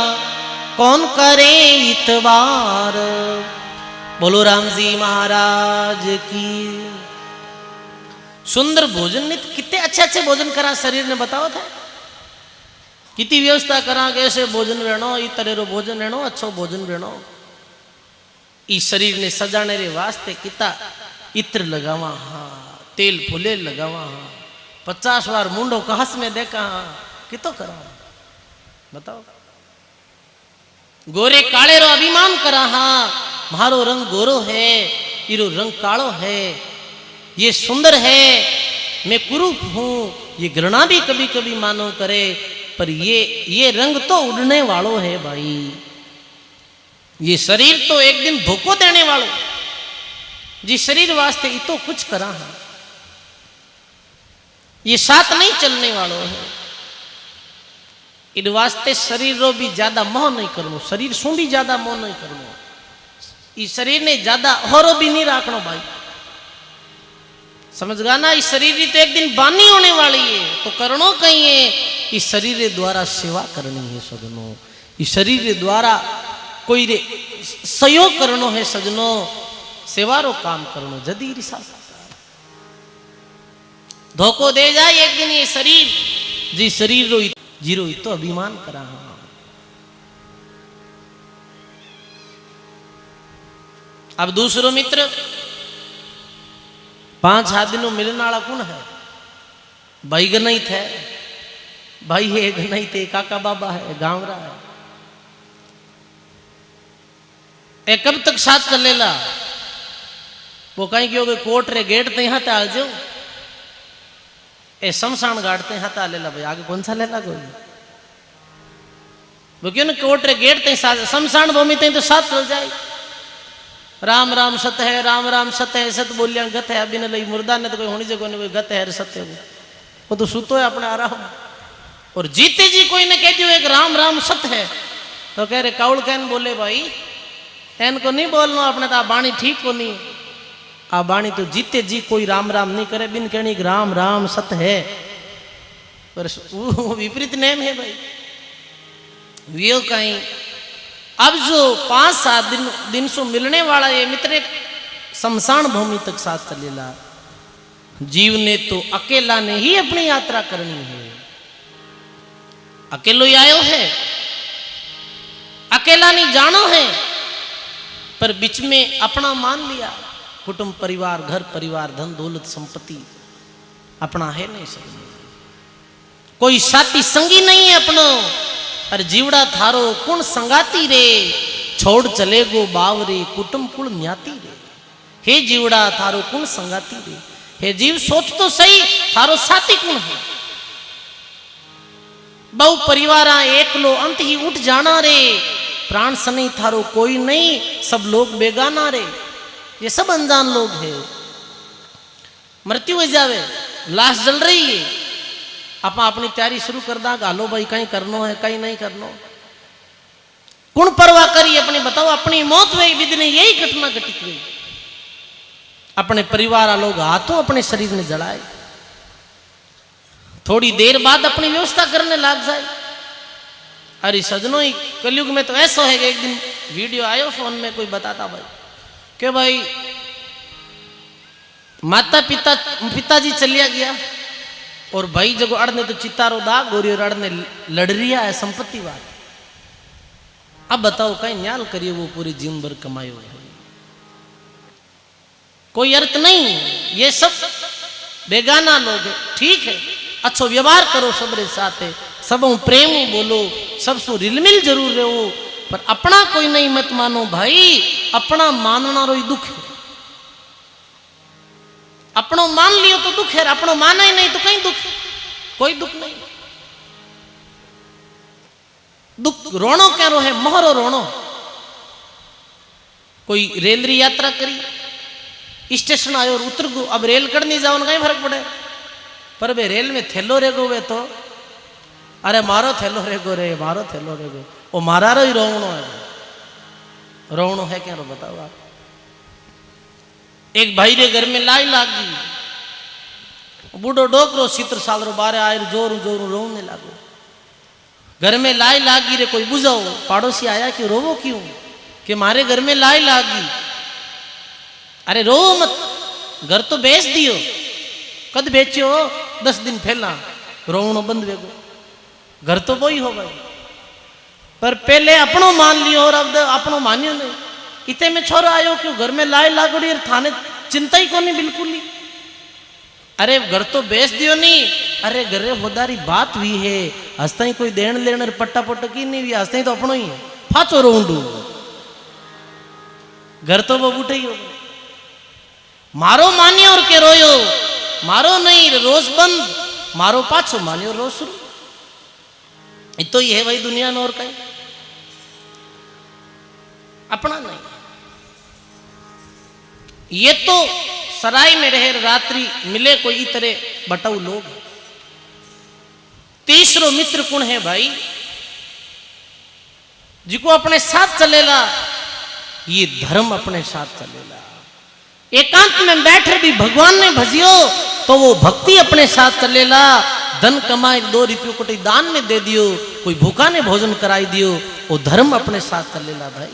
कौन करे इतबार। बोलो राम जी महाराज की। सुंदर भोजन नित, कितने अच्छे अच्छे भोजन करा शरीर ने बताओ था, कितनी व्यवस्था करा कैसे भोजन रहनो, ई तरह रो भोजन रहनो, अच्छो भोजन रहनो। ई शरीर ने सजाने रे वास्ते किता इत्र लगावा, हाँ तेल फुले लगावा, हाँ 50 बार मुंडो कहस में देखा, हाँ कितो करा बताओ। गोरे काले रो अभिमान करा, हाँ मारो रंग गोरो है, इरो रंग कालो है, ये सुंदर है, मैं कुरूप हूं, ये घृणा भी कभी कभी मानो करे, पर ये रंग तो उड़ने वालों है भाई, ये शरीर तो एक दिन धोखो देने वालों, जिस शरीर वास्ते ये तो कुछ करा है, ये साथ नहीं चलने वालों है। इन वास्ते शरीर रो भी ज्यादा मोह नहीं करनो, शरीर सु भी ज्यादा मोह नहीं करनो, इस शरीर ने ज्यादा होरो भी नहीं राखनो भाई, समझ गा ना। इस शरीर की तो एक दिन बानी होने वाली है, तो करनो कहीं है, इस शरीर के द्वारा सेवा करनी है सजनों, इस शरीर के द्वारा कोई रे सहयोग करनो है सजनों, सेवा रो काम करनो। जदी रिसा धोखो दे जाए एक दिन ये शरीर, जी शरीर रो जीरो तो अभिमान करा, अब दूसरो मित्र 5-7 दिनों मिलने वाला कौन है? भाई गणित है, भाई है गणित है, काका बाबा है, गांवरा है। ए कब तक साथ कर लेला? वो कहीं क्यों कोर्ट रे गेट ते यहाँ ताल जो ए शमशान घाट ते यहाँ ताल लेला भाई, आगे कौन सा लेला कोई? वो क्यों ना कोर्ट रे गेट ते शमशान भूमि ते तो साथ चल जाए। राम राम सत्य है, राम राम सत्य है, सत्य बोलिया गत है, अभी न लई मुर्दा ने तो कोई होनी जगह कोई गत है सत्य वो तो सुतो है अपने आराम। और जीते जी कोई ने कह दियो एक राम राम सत्य है तो कह रहे काउल कहन बोले भाई एन को नहीं बोलना अपने तो बाणी ठीक को नहीं। आ बाणी तो जीते जी कोई राम राम नहीं करे बिन कहनी राम राम सत्य है, पर वो विपरीत नेम है भाई। वो कहीं अब जो 5-7 दिन से मिलने वाला ये मित्र शमशान भूमि तक साथ चलेला। जीव ने तो अकेला ने ही अपनी यात्रा करनी है, अकेलो ही आयो है, अकेला नहीं जानो है, पर बीच में अपना मान लिया। कुटुंब परिवार घर परिवार धन दौलत संपत्ति अपना है नहीं सब, कोई साथी संगी नहीं है अपनो। अरे जीवड़ा थारो कुण संगाती रे, छोड़ चले गो बावरे कुटुंब कुल न्याती रे। हे जीवड़ा थारो कुण संगाती रे, हे जीव सोच तो सही थारो साथी कुण है। बहु परिवारा एकलो अंत ही उठ जाना रे, प्राण सनी थारो कोई नहीं सब लोग बेगाना रे। ये सब अनजान लोग है, मृत्यु हो जावे लाश जल रही है, आप अपनी तैयारी शुरू कर दा गालो भाई कहीं करनो है कहीं नहीं करनो। कुण परवाह करी अपनी बताओ, अपनी मौत हुई विधि ने यही घटना घटित हुई। अपने परिवार लोग हाथों अपने शरीर में जलाए, थोड़ी देर बाद अपनी व्यवस्था करने लग जाए। अरे सजनों ही कलयुग में तो ऐसा है कि एक दिन वीडियो आयो फोन में कोई बताता भाई कि भाई माता पिताजी चलिया गया और भाई जब अड़ने तो चितारो दाग गोरी और अड़ने लड़ रिया है संपत्ति बात। अब बताओ कहीं न्याल करिए वो पूरी जीवन भर कमायो है, कोई अर्थ नहीं। ये सब बेगाना लोग है, ठीक है अच्छो व्यवहार करो सबरे साथ है, सब प्रेम बोलो, सबसे रिलमिल जरूर रहो, पर अपना कोई नहीं मत मानो भाई। अपना मानना रो दुख है, अपनो मान लियो तो दुख है, अपनो माना ही नहीं तो कहीं दुख, कोई दुख नहीं। दुख रोनो क्या रो है, मोहरो रोनो। कोई रेल री यात्रा करी स्टेशन आयो और उतर गो, अब रेल कड़ नहीं जाओ कहीं फर्क पड़े, पर वे रेल में थैलो रेगो वे तो अरे मारो थैलो रेगो रे, मारो थैलो रेगो, वो मारा रो ही रोवणो है। रोवणो है क्या रो बताओ आप। एक भाई रे घर में लाई लाग गई, बूढ़ो डोकरो 70 साल रो बारे आए जोर जोर रोने लागो। घर में लाई लागी रे कोई बुझाओ, पड़ोसी आया कि रोवो क्यों, कि मारे घर में लाई लागी। अरे रो मत, घर तो बेच दियो। कद बेचो 10 दिन पहला, रोवणो बंद वेगो, घर तो वही हो गई। पर पहले अपनो मान लियो और अब अपनो मानियो नहीं। इतने में छोरा आयो क्यों, घर में लाई लागड़ी और थाने चिंता ही को नहीं बिल्कुल ही। अरे घर तो बेच दियो नहीं, अरे घरे होदारी बात हुई है, हंसता ही कोई देन लेन और पट्टा पट्टा की नहीं हुई, हंसता ही तो अपनो ही है। फाचो रोंडू घर तो वो बूटे ही हो, मारो मानियो और के रोयो, मारो नहीं रोज बंद, मारो पाछो मानियो रोज शुरू। तो ये है भाई दुनिया में और कहीं अपना नहीं। ये तो सराय में रहे रात्रि मिले कोई तरह बटाऊ लोग। तीसरो मित्र कौन है भाई, जिको अपने साथ चलेला, ये धर्म अपने साथ चलेला। एकांत में बैठे भी भगवान ने भजियो तो वो भक्ति अपने साथ चलेला। धन कमाए 2 रुपये को दान में दे दियो, कोई भूखा ने भोजन कराई दियो, वो धर्म अपने साथ चलेला भाई।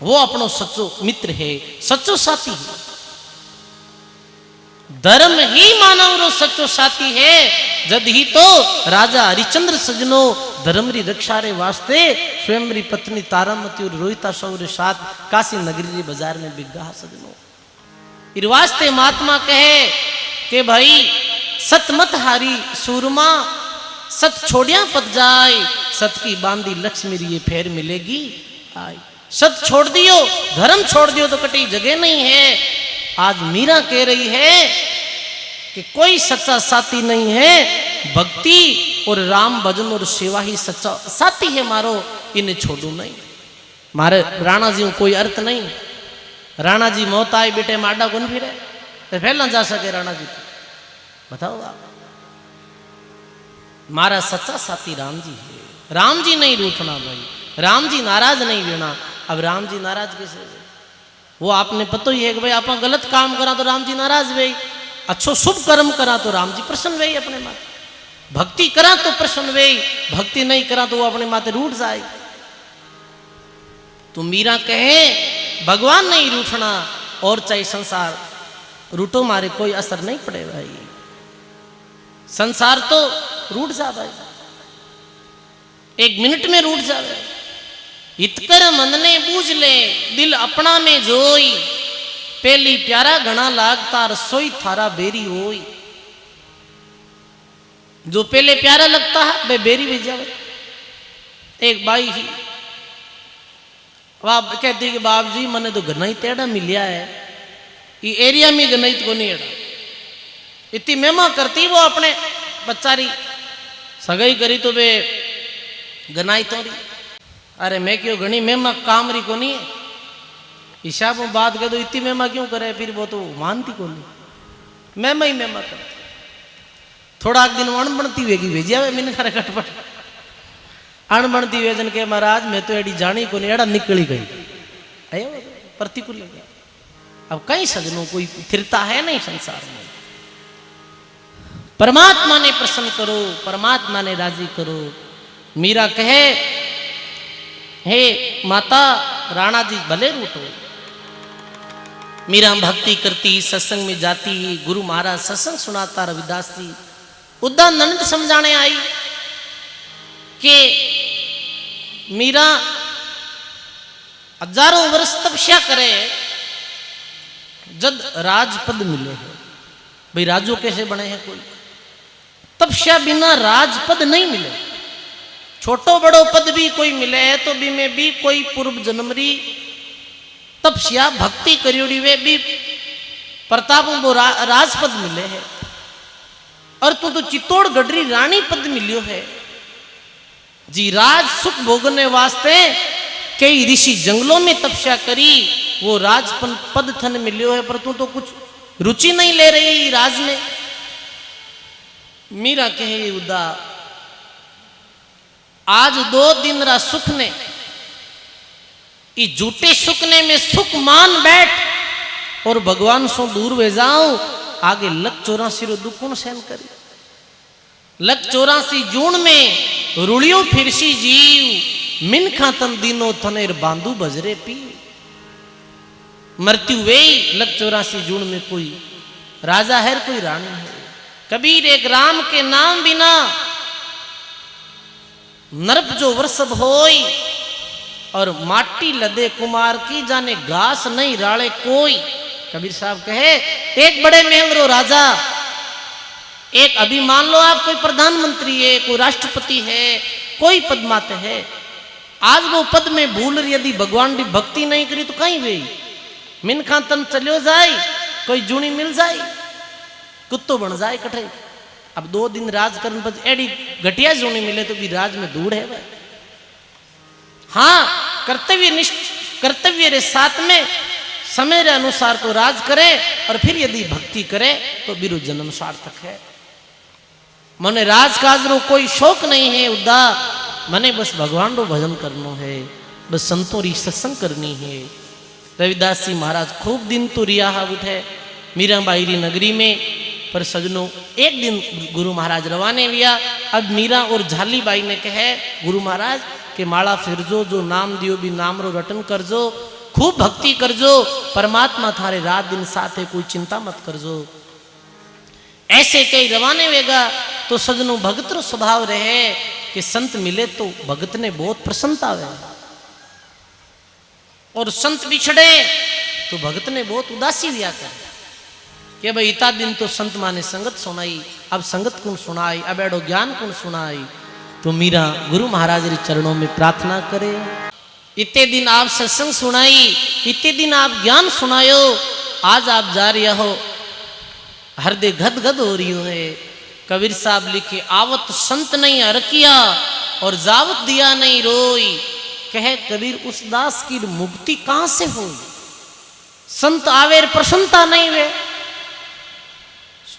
वो अपनो सच्चो मित्र है, सच्चो साथी है। धर्म ही मानव रो सच्चो साथी है। जद ही तो राजा हरिचंद्र सजनो धर्म री रक्षा रे वास्ते स्वयं री पत्नी तारामती और रोहिता सौ रे साथ काशी नगरी रे बाजार में बिगा सजनो। इस वास्ते महात्मा कहे कि भाई सत मत हारी सूरमा, सत छोड़िया पत जाए, सत की बांधी लक्ष्मी री फेर मिलेगी आई। सत छोड़ दियो, धर्म छोड़ दियो तो कटी जगह नहीं है। आज मीरा कह रही है कि कोई सच्चा साथी नहीं है, भक्ति और राम भजन और सेवा ही सच्चा साथी है मारो, इन्हें छोड़ू नहीं। मारे राणा जी कोई अर्थ नहीं। राणा जी मौत आए बेटे माडा कौन फिरे तो फैलना जा सके राणा जी, बताओ आप। मारा सच्चा साथी राम जी है। राम जी नहीं रूठना भाई, राम जी नाराज नहीं होना। अब राम जी नाराज कैसे? वो आपने पता ही है कि भाई आप गलत काम करा तो राम जी नाराज भाई, अच्छो शुभ कर्म करा तो राम जी प्रसन्न भाई अपने माते, भक्ति करा तो प्रसन्न भाई, भक्ति नहीं करा तो वो अपने माते रूठ जाए। तो मीरा कहे भगवान नहीं रूठना और चाहे संसार रूठो मारे कोई असर नहीं पड़े भाई। संसार तो रूठ जा भाई, एक मिनट में रूठ जावे। इतकर मन ने बूझ ले दिल अपना में जोई, पहली प्यारा घना लागता रसोई थारा बेरी होई। जो पहले प्यारा लगता है वे बेरी भी जावे। एक बाई ही बाप कहती कि बाप जी मने तो गनाई तेड़ा मिलिया है, ये एरिया में गनाई को नहीं एड़ा। इतनी मेहमा करती वो अपने बच्चारी सगाई करी तो वे गनाई तो रही। अरे मैं क्यों घनी मेहमा कामरी को नहीं है, हिसाब में बात कर दो इतनी मेहमा क्यों करे, फिर वो तो मानती को नहीं, मेहमा ही मेहमा करती। थोड़ा दिन अण बनती वेगी भेजिया वे मैंने खरे खटपट अण बनती वेजन के महाराज मैं तो एडी जानी को नहीं एड़ा निकली गई अयो प्रतिकूल लग गया। अब कई सजनों कोई स्थिरता है नहीं संसार में। परमात्मा ने प्रसन्न करो, परमात्मा ने राजी करो। मीरा कहे हे माता राणा जी भले रूठो। मीरा भक्ति करती, सत्संग में जाती, गुरु महाराज सत्संग सुनाता, रविदास जी उदानंद समझाने आई कि मीरा हजारों वर्ष तपस्या करे जब राजपद मिले है। भाई राजो कैसे बने हैं? कोई तपस्या बिना राजपद नहीं मिले। छोटो बड़ो पद भी कोई मिले है तो भी में भी कोई पूर्व जन्मरी तपस्या भक्ति करियोड़ी वे भी प्रताप वो राजपद मिले है। और तू तो चित्तौड़गढ़ री रानी पद मिलियो है जी। राज सुख भोगने वास्ते कई ऋषि जंगलों में तपस्या करी, वो राजपन पद थन मिलियो है, पर तू तो कुछ रुचि नहीं ले रही राज में। मीरा कहे उदा आज 2 दिन रा सुख ने इस झूठे सुख ने में सुख मान बैठ और भगवान सो दूर वे जाओ। आगे लख 84 रो दुख कौन सहन करे? लख 84 जून में रुड़ियो फिरसी जीव, मिनखा तन दिनो थनेर बांधू बजरे पी। मृत्यु वे लख 84 जून में कोई राजा है कोई रानी है। कबीर एक राम के नाम बिना नरप जो वर्षभ होई, और माटी लदे कुमार की जाने घास नहीं राले कोई। कबीर साहब कहे एक बड़े महंगरो राजा, एक अभी मान लो आप कोई प्रधानमंत्री है, कोई राष्ट्रपति है, कोई पद माते है, आज वो पद में भूल यदि भगवान की भक्ति नहीं करी तो कहीं गई मिनखा तन चलो जाए, कोई जूनी मिल जाए, कुत्तो बन जाए कठे। अब 2 दिन राज करने पर एडी घटिया जूनी मिले तो भी राज में धूड़ है भाई। हाँ कर्तव्य रे साथ में समय रे अनुसार तो राज करे, और फिर यदि भक्ति करे तो बिरु जन्म सार्थक है। मने राजकाज रो कोई शौक नहीं है उदा, मने बस भगवान रो भजन करनो है, बस संतों री सत्संग करनी है। रविदास जी महाराज खूब दिन तो रिया उठे मीराबाई री नगरी में, पर सजनों एक दिन गुरु महाराज रवाने हुआ। अब मीरा और झाली बाई ने कहे गुरु महाराज के माला फिरजो, जो नाम दियो भी नाम रो रटन करजो, खूब भक्ति करजो, परमात्मा थारे रात दिन साथ है, कोई चिंता मत करजो। ऐसे कई रवाने वेगा तो सजनों भगत रो स्वभाव रहे कि संत मिले तो भगत ने बहुत प्रसन्नता आवे, और संत बिछड़े तो भगत ने बहुत उदासी दिया करे कि भाई इतना दिन तो संत माने संगत सुनाई, अब संगत कौन सुनाई, अब एडो ज्ञान कौन सुनाई। तो मीरा गुरु महाराज रे चरणों में प्रार्थना करे, इतने दिन आप सत्संग सुनाई, इतने दिन आप ज्ञान सुनायो, आज आप जा रहे हो हृदय गद गद हो रही है। कबीर साहब लिखे आवत संत नहीं हरकिया और जावत दिया नहीं रोई, कहे कबीर उस दास की मुक्ति कहां से हो। संत आवेर प्रसन्नता नहीं वे,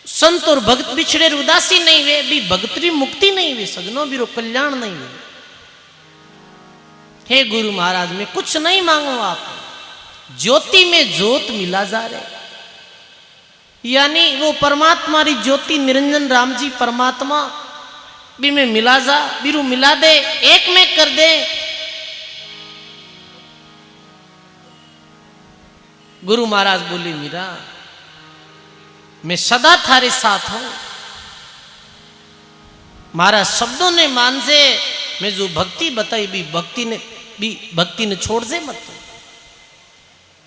संत और भक्त बिछड़े उदासी नहीं वे, भी भक्त री मुक्ति नहीं वे, सजनों भी कल्याण नहीं वे। हे गुरु महाराज मैं कुछ नहीं मांगू, आप ज्योति में ज्योत मिला जा रहे, यानी वो परमात्मा री ज्योति निरंजन राम जी परमात्मा भी में मिला जा, बिरु मिला दे, एक में कर दे। गुरु महाराज बोले मीरा मैं सदा थारे साथ हूं, महाराज शब्दों ने मान से मैं जो भक्ति बताई भी भक्ति ने छोड़ दे मत,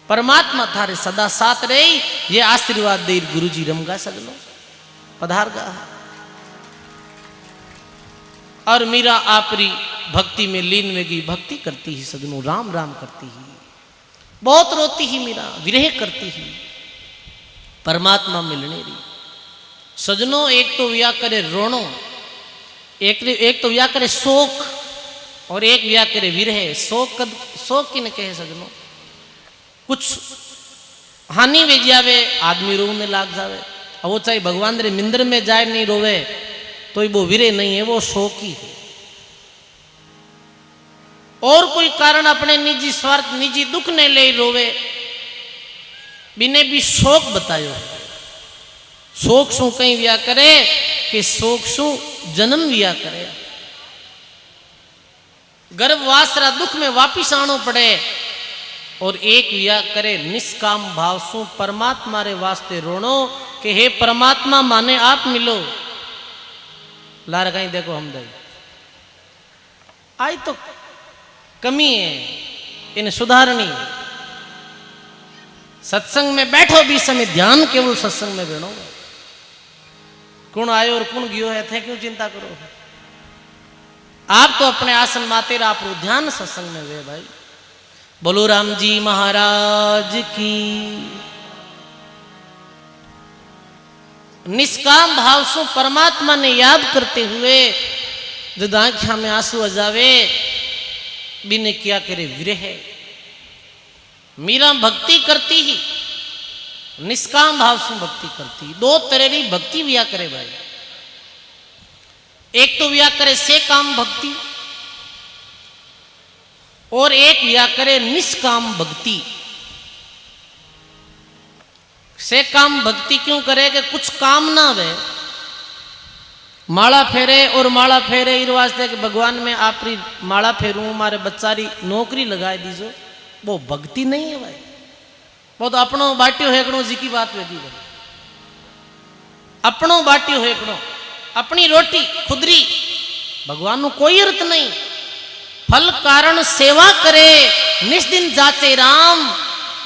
परमात्मा थारे सदा साथ रही, ये आशीर्वाद दे गुरु जी रमगा सगलो पधार गा। और मीरा आपरी भक्ति में लीन वेगी, भक्ति करती ही सजनों, राम राम करती ही, बहुत रोती ही मीरा, विरह करती ही परमात्मा मिलने री। सजनों एक तो विया करे रोनो, एक तो विया करे शोक, और एक विया करे विरह। शोक किन कहे सजनों, कुछ हानि वे जावे आदमी रोने लाग जावे, अब वो चाहे भगवान रे मिंदर में जाए नहीं रोवे तो वो विरह नहीं है, वो शोक ही है। और कोई कारण अपने निजी स्वार्थ निजी दुख ने ले रोवे, बिने भी शोक बतायो। शोक शू कहीं विया करे कि शोक शू जन्म विया करे, गर्भवासरा दुख में वापिस आनो पड़े। और एक विया करे निष्काम भाव सु परमात्मा रे वास्ते रोनो कि हे परमात्मा माने आप मिलो। लार कहीं देखो हम दई आई तो कमी है, इन्हें सुधारनी। सत्संग में बैठो भी समय ध्यान केवल सत्संग में बैठो, कौन आयो और कौन गयो है थे क्यों चिंता करो। आप तो अपने आसन माते आप ध्यान सत्संग में वे भाई। बोलो राम जी महाराज की। निष्काम भाव से परमात्मा ने याद करते हुए जब आंखों में आंसू आ जावे, बिने क्या करे विरह। मीरा भक्ति करती ही निष्काम भाव से भक्ति करती। दो तरह की भक्ति विया करे भाई, एक तो विया करे से काम भक्ति, और एक विया करे निष्काम भक्ति। से काम भक्ति क्यों करे कि कुछ काम ना वे, माला फेरे और माला फेरे इस वास्ते कि भगवान में आपरी माला फेरूं, मारे बच्चारी नौकरी लगाए दीजो, वो भक्ति नहीं है भाई। वो तो अपनों बाटियो हेकड़ो जी की बात वेगी भाई, अपनों बाटियो हेकड़ो, अपनी रोटी खुदरी, भगवान को कोई अर्थ नहीं। फल कारण सेवा करे निस्दिन जाते राम,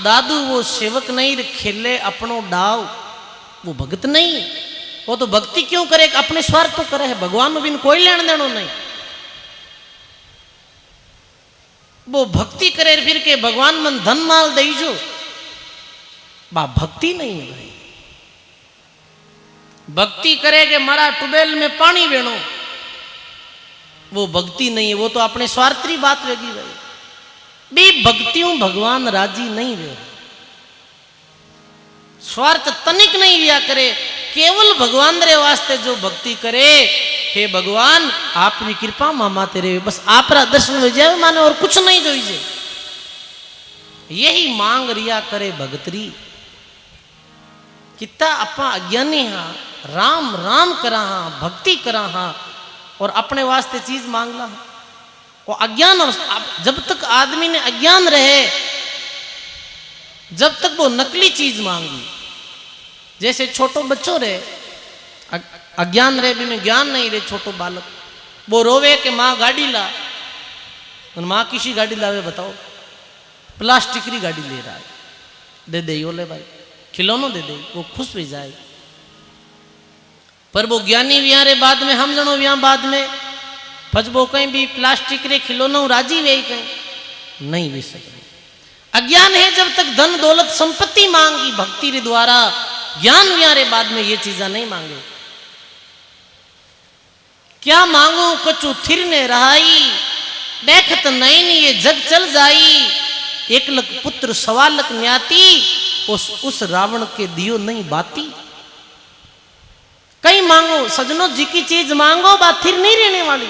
दादू वो सेवक नहीं खेले अपनों डाव, वो भगत नहीं। वो तो भक्ति क्यों करे, अपने स्वार्थ तो करे है, भगवान में बिन कोई लेन देनो नहीं। वो भक्ति करे फिर के भगवान मन धन माल दईजो, बा भक्ति नहीं है भाई। भक्ति करे कि मारा ट्यूबवेल में पानी बेनो, वो भक्ति नहीं है, वो तो अपने स्वार्थी बात रहेगी भाई। भी भक्तियों भगवान राजी नहीं वे, स्वार्थ तनिक नहीं लिया करे, केवल भगवान रे वास्ते जो भक्ति करे, हे भगवान आपकी कृपा मामा तेरे बस आप दर्शन हो जाए माने, और कुछ नहीं जोईजे। यही मांग रिया करे भगतरी। कितना अपा अज्ञानी हाँ, राम राम करा हाँ, भक्ति करा हाँ, और अपने वास्ते चीज मांगना। वो अज्ञान, जब तक आदमी ने अज्ञान रहे, जब तक वो नकली चीज मांगी। जैसे छोटो बच्चों रहे, अज्ञान रहे भी में ज्ञान नहीं रहे, छोटो बालक वो रोवे कि माँ गाड़ी ला, और माँ किसी गाड़ी लावे बताओ, प्लास्टिक की गाड़ी ले रहा है, दे दे यो ले भाई खिलौनो दे दे, वो खुश भी जाए। पर वो ज्ञानी विहारे बाद में हम जनो विहां बाद में फजबो कहीं भी प्लास्टिक रे खिलौनो राजी वे कहीं नहीं भी सकते। अज्ञान है जब तक धन दौलत संपत्ति मांगी भक्ति रे द्वारा, ज्ञान विहारे बाद में ये चीजा नहीं मांगे। क्या मांगो कछु थिर ने रहाई, देखत नहीं ये जग चल जाई, एक लख पुत्र सवा लख न्याती, उस रावण के दियो नहीं बाती। कहीं मांगो सजनों जी की चीज मांगो, बात थिर नहीं रहने वाली।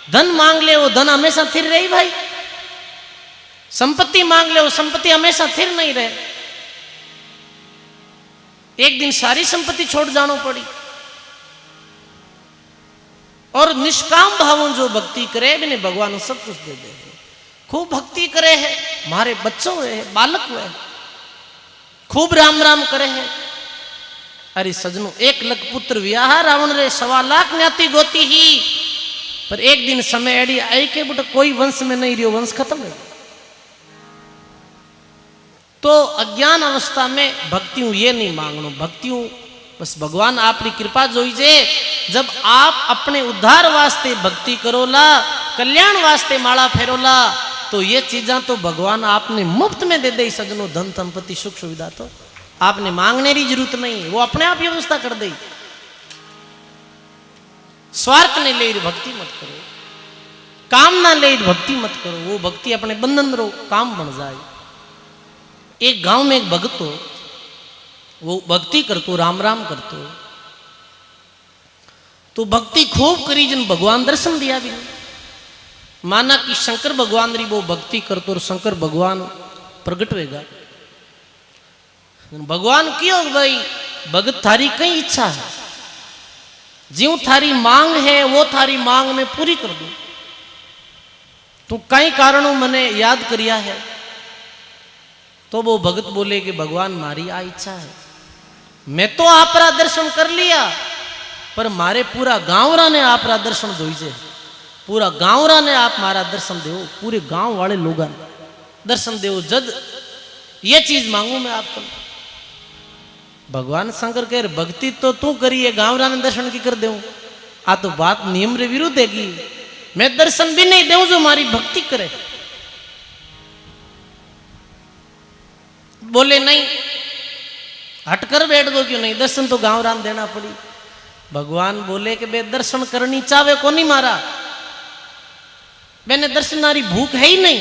धन मांग ले वो धन हमेशा थिर रही भाई, संपत्ति मांग ले वो संपत्ति हमेशा थिर नहीं रहे, एक दिन सारी संपत्ति छोड़ जानो पड़ी। और निष्काम भावों जो भक्ति करे बिने भगवान सब कुछ दे दे। खूब भक्ति करे है, मारे बच्चों हुए है, बालक हुए है, खूब राम राम करे है। अरे सजनों एक लख पुत्र वियाह रावण रे, सवा लाख न्याती गोती ही, पर एक दिन समय एड़ी आई के बुट कोई वंश में नहीं रियो, वंश खत्म है। तो अज्ञान अवस्था में भक्तियों ये नहीं मांगनो, भक्तियों बस भगवान आपकी कृपा जोईजे। जब आप अपने उद्धार वास्ते भक्ति करोला, कल्याण वास्ते माला फेरोला, तो ये चीजा तो भगवान आपने मुफ्त में दे दे सजनों, धन संपत्ति सुख सुविधा तो आपने मांगने की जरूरत नहीं, वो अपने आप व्यवस्था कर दे। स्वार्थ ने ले भक्ति मत करो, काम ना ले भक्ति मत करो, वो भक्ति अपने बंधन रो काम बन जाए। एक गांव में एक भक्त हो, वो भक्ति करतो, राम राम करतो, तो भक्ति खूब करी जन भगवान दर्शन दिया भी। माना कि शंकर भगवान री वो भक्ति करतो और शंकर भगवान प्रगट होगा। भगवान क्यों भाई भगत थारी कई इच्छा है, ज्यों थारी मांग है वो थारी मांग में पूरी कर दूं, तू कई कारणों मैंने याद करिया है। तो वो भगत बोले कि भगवान मारी आ इच्छा है, मैं तो आपरा दर्शन कर लिया, पर मारे पूरा गांवरा ने आपरा दर्शन जोईजे, पूरा गांवरा ने आप मारा दर्शन दो, पूरे गांव वाले लोग दर्शन दो, जद ये चीज मांगू मैं आपको। भगवान शंकर कह रहे भक्ति तो तू करिए, गांवरा ने दर्शन की कर दे, आ तो बात नियम रे विरुद्ध हैगी, मैं दर्शन भी नहीं दूं जो मारी भक्ति करे। बोले नहीं हटकर बैठ गो, क्यों नहीं, दर्शन तो गांव राम देना पड़ी। भगवान बोले कि बे दर्शन करनी चावे को नहीं मारा, मैंने दर्शनारी भूख है ही नहीं,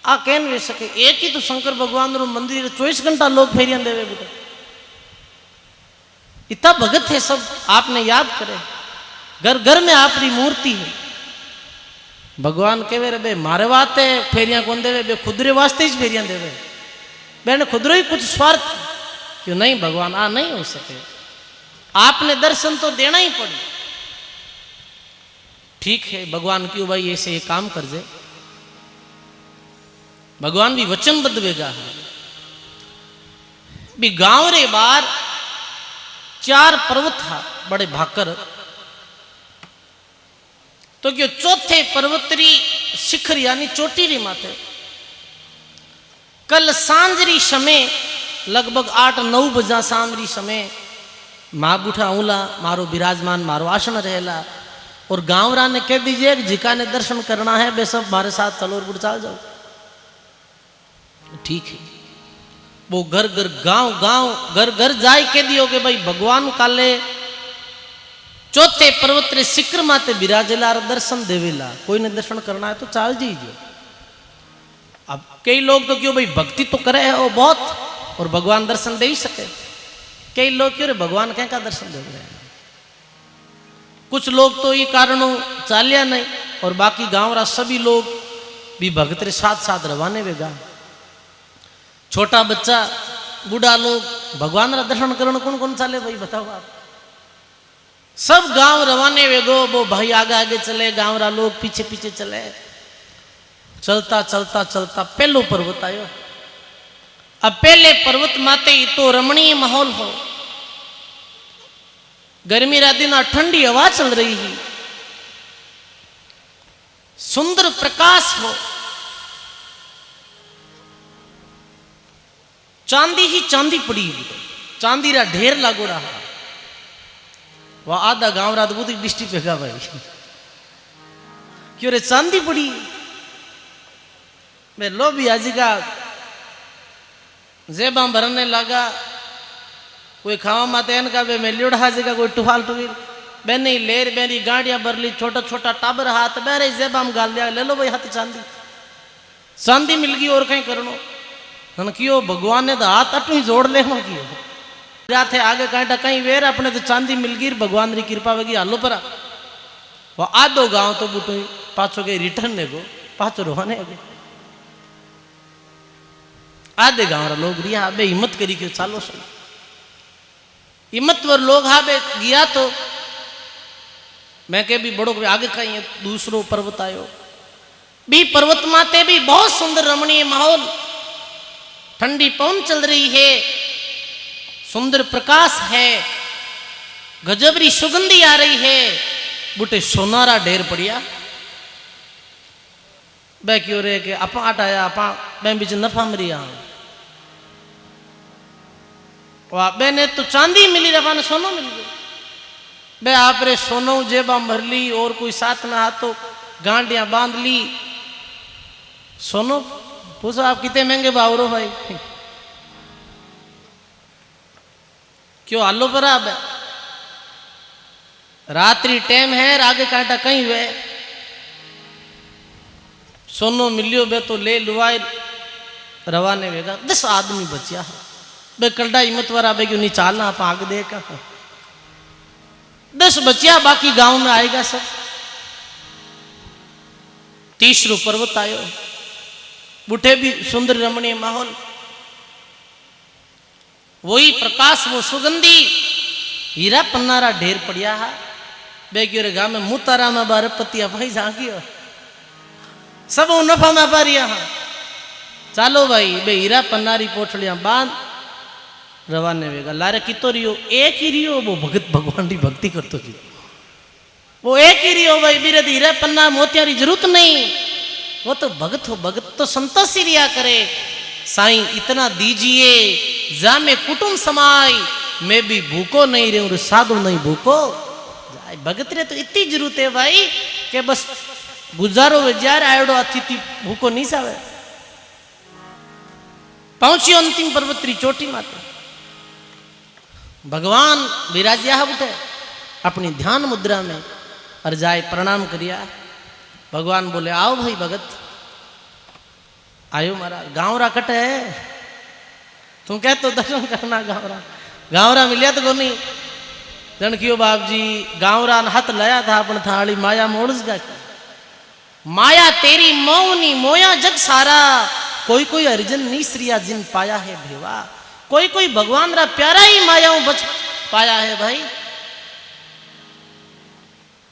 आ कह वे सके। एक ही तो शंकर भगवान रो मंदिर 24 घंटा लोग फेरिया देवे बेटा, इतना भगत है सब, आपने याद करे, घर घर में आपकी मूर्ति है। भगवान कहे रे बे मारे वास्ते फेरिया कौन देवे, बे खुदरे वास्ते ही फेरिया देवे, मैंने खुदरो ही कुछ स्वार्थ क्यों नहीं। भगवान आ नहीं हो सके, आपने दर्शन तो देना ही पड़े। ठीक है भगवान क्यों भाई ऐसे ये काम कर दे, भगवान भी वचनबद्ध वेगा भी। गांव रे बार 4 पर्वत था बड़े भाकर, तो क्यों चौथे पर्वतरी शिखर यानी चोटी री माथे कल सांजरी समय लगभग 8-9 बजा सांजरी समय माँ बूठा उला मारो विराजमान मारो आसन रहेला, और गांवरा ने कह दीजिए कि जिका ने दर्शन करना है वे सब हमारे साथ चलो और चाल जाओ। ठीक है, वो घर घर गांव गांव घर घर जाए कह दियो कि भाई भगवान काले चौथे पर्वत रे शिखर माते विराजेला दर्शन देवेला, कोई ने दर्शन करना है तो चाल दीजिए। अब कई लोग तो क्यों भाई भक्ति तो करे है वो बहुत, और भगवान दर्शन दे ही सके, कई लोग क्यों रे भगवान क्या दर्शन दे रहे हैं। कुछ लोग तो ये कारणों चालिया नहीं, और बाकी गांव रा सभी लोग भी भगत रे साथ साथ रवाने वेगा। छोटा बच्चा बूढ़ा लोग भगवान रा दर्शन करने कौन कौन चाले भाई बताओ आप। सब गांव रवाने वेगो, वो भाई आगे आगे चले, गांव रा लोग पीछे पीछे चले। चलता चलता चलता पहलो पर्वत आयो। अब पहले पर्वत माते तो रमणीय माहौल हो, गर्मी रा दिन आ ठंडी हवा चल रही है, सुंदर प्रकाश हो, चांदी ही चांदी पड़ी, चांदी रा ढेर लागो रहा। वह आधा गांव रात बुद्धि डिस्टी पेगा भाई, क्यों रे चांदी पड़ी। मैं लो भी आज का जेबा भरने लगा, कोई खावा माते एन का मैं लियोड़ हाजे का कोई टुहाल टुहिल बेनी लेर बेनी गाड़ियां भरली, छोटा छोटा टाबर हाथ बेरे जेबा में गाल दिया, ले लो भाई हाथ चांदी, चांदी मिल गई और कहीं करनो हन क्यों। भगवान ने तो हाथ अटू ही जोड़ ले क्यों थे आगे कहीं कहीं वेर अपने तो चांदी मिल गई, भगवान री कृपा होगी हालो पर। वो आधो गांव तो बुटो पाछो गई रिटर्न ने गो पाछो रोहने गो, आधे गांव रा लोग रिया बे हिम्मत करी के चालो सही, हिम्मतवर लोग हा बे गया तो मैं के भी बड़ो आगे कहीं दूसरो पर्वत आयो भी, पर्वत माते भी बहुत सुंदर रमणीय माहौल, ठंडी पवन चल रही है, सुंदर प्रकाश है, गजबरी सुगंधी आ रही है। बूटे सोनारा ढेर पड़िया बे क्यों रे के अपा हटाया अपा मैं बीच नफा मरिया वाह बे ने तो चांदी मिली रफा ने सोनो मिल गयो बे आप रे सोनो जेबा भर ली और कोई साथ ना हाथों गांडियां बांध ली। सोनो पूछो आप कितने महंगे भाव रो भाई, क्यों हालो पर आप रात्रि टाइम है, आगे कांटा कहीं हुए सोनो मिलियो बे तो ले लुआए रवाने वेगा। 10 आदमी बचिया बे कलडा हिम्मत वाला बे क्यों नहीं चालना आप आगे देखा 10 बचिया, बाकी गांव में आएगा सब। तीसरो पर्वत आयो, बूढ़े भी सुंदर रमणीय माहौल, वही प्रकाश वो सुगंधी हीरा पन्नारा ढेर पड़िया है बे क्यों रे गांव में मुतारा में बारपतिया भाई झांकियो सब नफा में बारिया हाँ। चालो भाई बे हीरा पन्नारी पोटलियां बांध रवाने वेगा। लारे कितो रियो एक ही रियो, वो भगत भगवान की भक्ति करतो जी, वो एक ही रियो भाई, बीरे हीरा पन्ना मोतियारी जरूरत नहीं, वो तो भगत हो, भगत तो संतोषी रिया करे। साईं इतना दीजिए जा में कुटुंब समाई, मैं भी भूखो नहीं रहूं साधु नहीं भूखो। भगत रे तो इतनी जरूरत है भाई कि बस गुजारो विचार आयोडो अतिथि भूखो नहीं सावे। पहुंची अंतिम पर्वतरी चोटी माते, भगवान विराजिया उठे अपनी ध्यान मुद्रा में और जाए प्रणाम करिया। भगवान बोले आओ भाई भगत आयो, मारा गांवरा कट है तुम कह तो दर्शन करना गांवरा मिलिया तो नहीं जन क्यों बाप जी गांवरा हाथ लाया था अपन थाली माया मोड़स गा माया तेरी मौनी मोया जग सारा, कोई कोई अर्जन नीसरिया जिन पाया है भेवा, कोई कोई भगवान रा प्यारा ही मायाओं बच पाया है भाई।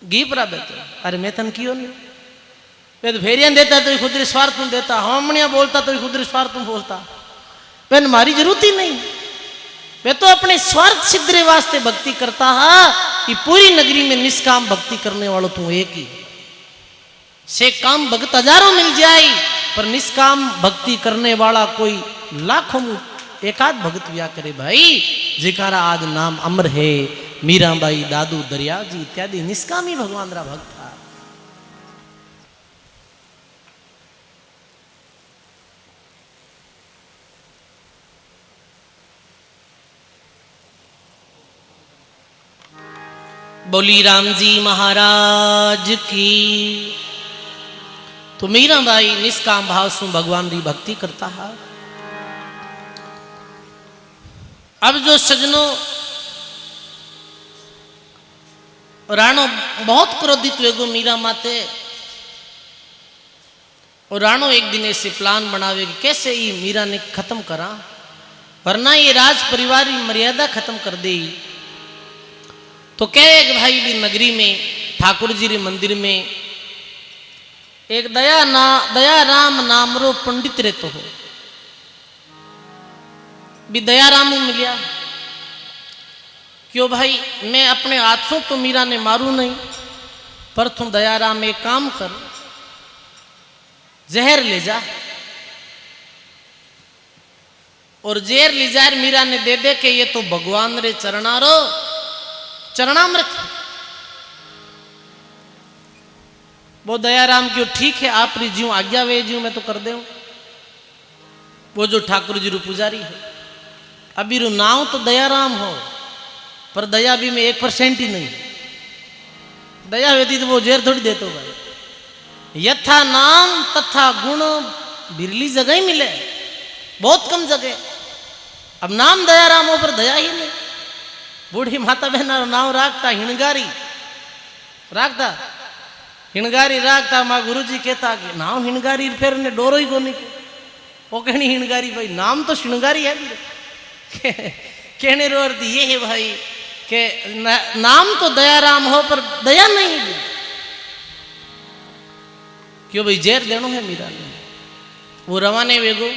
गीपरा बेटे अरे मैं तन क्यों नहीं मैं तो फेरियां देता तो खुद स्वार्थ तुम देता, हमणिया बोलता तो खुद स्वार्थ तुम बोलता, मैं हमारी जरूरत ही नहीं, मैं तो अपने स्वार्थ सिद्धरे वास्ते भक्ति करता है। कि पूरी नगरी में निष्काम भक्ति करने वालों तू एक ही, से काम भक्त हजारों मिल जाए पर निष्काम भक्ति करने वाला कोई लाखों में एकाध भगत व्या करे भाई। जिकारा आज नाम अमर है, मीराबाई दादू दरिया जी इत्यादि निष्कामी भगवान रा भक्त था। बोली राम जी महाराज की। तो मीराबाई निष्काम भाव से भगवान की भक्ति करता है। अब जो सजनों राणो बहुत क्रोधित हुए गो मीरा माते, और राणो एक दिन ऐसे प्लान बनावे कि कैसे ये मीरा ने खत्म करा, वरना ये राज परिवार की मर्यादा खत्म कर दे। तो कहे कि भाई भी नगरी में ठाकुर जी रे मंदिर में एक दयाराम नाम रो पंडित रहते हो, भी दयाराम मिलिया क्यों भाई मैं अपने हाथों तो मीरा ने मारू नहीं, पर तू दयाराम एक काम कर, जहर ले जा और जहर ले जा मीरा ने दे दे के ये तो भगवान रे चरणारो चरणामृत। वो दयाराम क्यों ठीक है आप री जीव आज्ञा वे जीव मैं तो कर दे। वो जो ठाकुर जी रू पुजारी है अभी रू नाव तो दयाराम हो, पर दया भी में 1% ही नहीं। दया वेदी तो वो जेर थोड़ी देते हो भाई। यथा नाम तथा गुण बिरली जगह ही मिले, बहुत कम जगह। अब नाम दयाराम हो पर दया ही नहीं। बूढ़ी माता बहना नाम राखता हिणगारी राखता, हिणगारी राखता। माँ गुरु जी कहता कि नाम हिणगारी फिर ने डोरो ही को नहीं। वो कहनी हिणगारी भाई नाम तो शिणगारी है। कहने रो अर्थ ये है भाई कि नाम तो दयाराम हो पर दया नहीं भी। क्यों भाई जेर देनो है मीरा ने। वो रवाने वेगो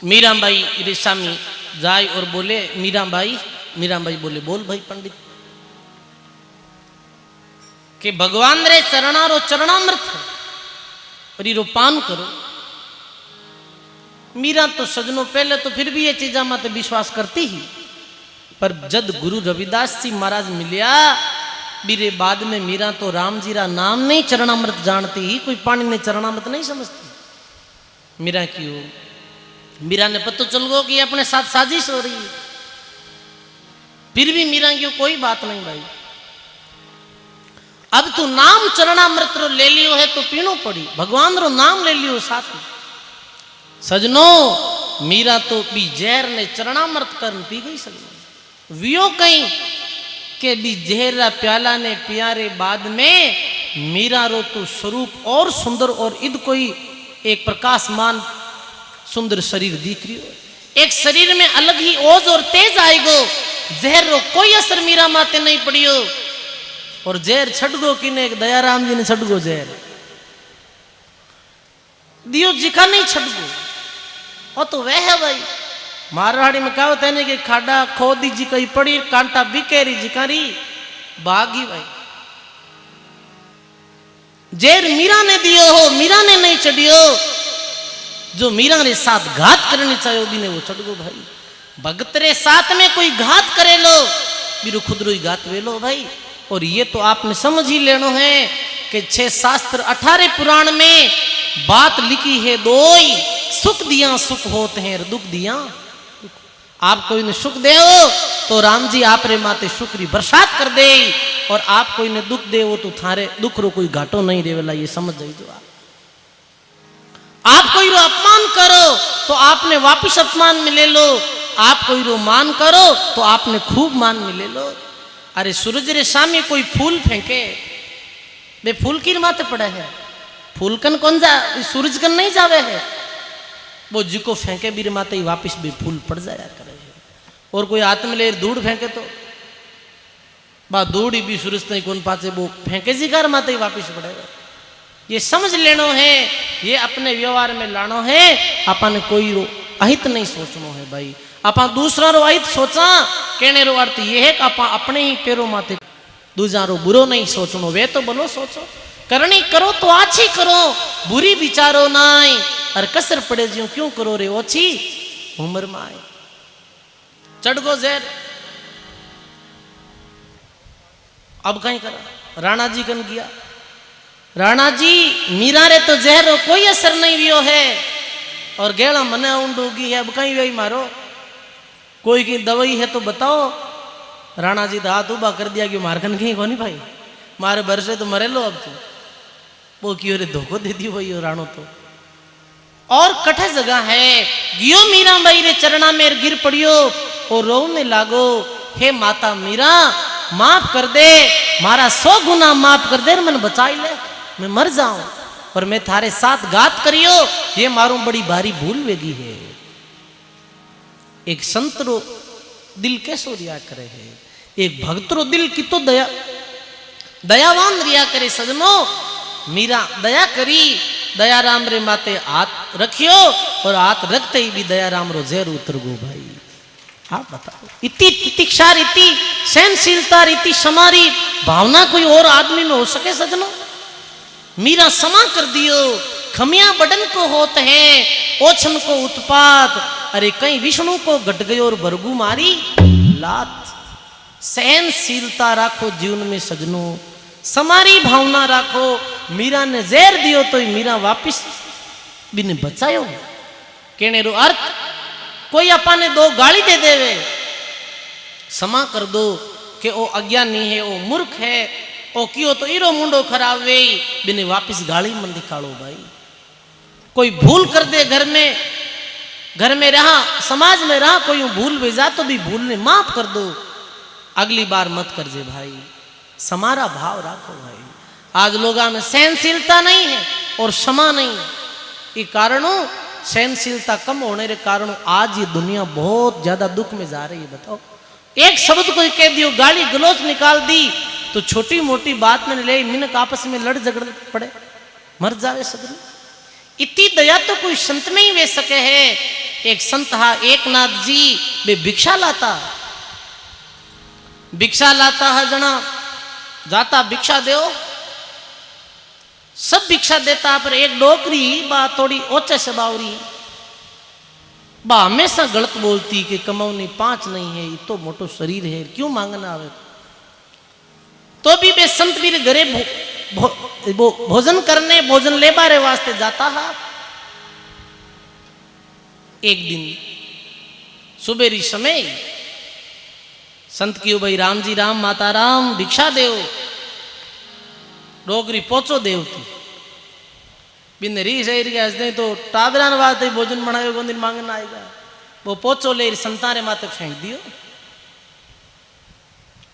मीराबाई रेसामी जाय और बोले मीराबाई बोले बोल भाई पंडित कि भगवान रे चरणारो चरणामृत और ये पान करो। मीरा तो सजनों पहले तो फिर भी ये चीजा मत विश्वास करती ही, पर जद गुरु रविदास जी महाराज मिलिया बीरे बाद में मीरा तो राम जी रा नाम नहीं चरणामृत जानती ही, कोई पानी ने चरणामृत नहीं समझती। मीरा क्यों मीरा ने पता चल गो कि अपने साथ साजिश हो रही है, फिर भी मीरा क्यों कोई बात नहीं भाई। अब तू नाम चरणामृत रो ले लियो है तो पीनो पड़ी, भगवान रो नाम ले लियो साथ में। सजनो मीरा तो भी जहर ने चरणामृत कर पी गई। सजनो वियो कहीं के भी जहर रा प्याला ने पियारे बाद में मीरा रो तो स्वरूप और सुंदर और इद कोई एक प्रकाशमान सुंदर शरीर दिख रही हो। एक शरीर में अलग ही ओज और तेज आएगो। जहर रो कोई असर मीरा माते नहीं पड़ियो। और जहर छटगो किने दयाराम जी ने छटगो जहर दियो जिका नहीं छटगो। और तो वह है भाई मारवाड़ी में कहा होता है कि खाडा खोदी जी कही पड़ी कांटा बिकेरी जिकारी बागी भाई। जहर मीरा ने दियो हो, मीरा ने नहीं चढ़ियो। जो मीरा ने साथ घात करनी चाहिए भी ने वो चढ़ गो भाई। भगत रे साथ में कोई घात करे लो बिरु खुदरो ही घात वे लो भाई। और ये तो आपने समझ ही लेनो है कि 6 शास्त्र 18 पुराण में बात लिखी है दोई। सुख दिया सुख होते हैं, दुख दिया आप कोई ने सुख दे हो तो राम जी आप रे माते शुक्री बरसात कर दे, और आप कोई ने दुख दे वो तो थारे दुख रो कोई घाटो नहीं रेवेला। ये समझ जाइए। आप कोई रो अपमान करो तो आपने वापिस अपमान मिले लो, आप कोई रो मान करो तो आपने खूब मान मिले लो। अरे सूरज रे सामने कोई फूल फेंके बे फूल की माते पड़े है, फूल कन कौन जा सूरज कन नहीं जावे है। वो जिको फेंके बीर माते ही वापिस भी फूल पड़ जाया करे है। और कोई हाथ में ले दूध फेंके तो बा दूध भी सूरज नहीं कौन पाचे वो फेंके जी कर माते ही वापिस पड़ेगा। ये समझ लेनो है, ये अपने व्यवहार में लानो है। अपन कोई रो अहित नहीं सोचनो है भाई। आपा दूसरा रो अहित सोचा कहने रो अर्थ ये है कि आपा अपने ही पैरों माते दूसरा रो बुरो नहीं सोचनो। वे तो बोलो सोचो करनी करो तो अच्छी करो, बुरी विचारो नाई। और कसर पड़े जियो क्यों करो रे ओछी उम्र में आए। चढ़ गो जहर। अब कहीं करा राणा जी कन गया। राणा जी मीरा रे तो जहर रो कोई असर नहीं वियो है और गेड़ा मने ऊंडोगी है। अब कहीं वही मारो कोई की दवाई है तो बताओ। राणा जी तो हाथ उबा कर दिया कि मारकन कहीं को नहीं भाई, मारे बरसे तो मरे लो। अब तो वो क्यों रे धोखो दे दियो भाई राणो तो। और कठे जगह है गियो मीरा बाई रे चरणा में गिर पड़ियो और रोने लागो, हे माता मीरा माफ कर दे, मारा 100 गुना माफ कर दे, मन बचाई ले, मैं मर जाऊं और मैं थारे साथ घात करियो, ये मारू बड़ी भारी भूल वेगी है। एक संत रो दिल कैसो रिया करे है, एक भक्त रो दिल कितो दयावान रिया करे। सजनो मीरा दया करी, दयाराम रे माते हाथ रखियो और हाथ रखते ही भी दयाराम रो जहर उतर गो भाई। आप बताओ, इतनी तितिक्षा रीति, सहनशीलता रीति, समारी भावना कोई और आदमी में हो सके सजनों? मीरा समा कर दियो, खमिया बडन को होत है, ओछन को उत्पात, अरे कहीं विष्णु को घट गयो और भरगू मारी लात। सहनशीलता राखो जीवन में सजनों, समारी भावना राखो। मीरा ने जहर दियो तो मीरा वापिस बिन बचायो। कहने रो अर्थ, कोई अपने दो गाली दे देवे, क्षमा कर दो कि ओ अज्ञानी है, ओ मूर्ख है, ओ कियो तो इरो मुंडो खराब वे, बिने वापिस गाली मन दिखाड़ो भाई। कोई भूल कर दे घर में रहा, समाज में रहा, कोई भूल भेजा तो भी भूल ने माफ कर दो, अगली बार मत कर जे भाई। समारा भाव राखो भाई। आज लोगों में सहनशीलता नहीं है और क्षमा नहीं है। ये कारणों, सहनशीलता कम होने के कारण आज ये दुनिया बहुत ज्यादा दुख में जा रही है। बताओ, एक शब्द कोई कह दियो, गाली गलौज निकाल दी तो छोटी मोटी बात में ले मिनक आपस में लड़ झगड़ पड़े, मर जावे सदन। इतनी दया तो कोई संत में ही वे सके है। एक संत हा एकनाथ जी, वे भिक्षा लाता है जना, जाता भिक्षा दो, सब भिक्षा देता, पर एक डोकरी बा थोड़ी ओचे से बावरी, बा हमेशा गलत बोलती कि कमाऊनी 5 नहीं है, ये तो मोटो शरीर है, क्यों मांगना आवे। तो भी बे संत भी घरे भोजन करने, भोजन ले बारे वास्ते जाता है। एक दिन सुबेरी समय संत की भाई राम जी राम, माता राम, भिक्षा देव। डोगरी पोचो देवती बिन री शहर के हंसते तो टाबरान वास्ते भोजन बनाए दिन मांगना आएगा। वो पोचो ले संतारे माते फेंक दियो।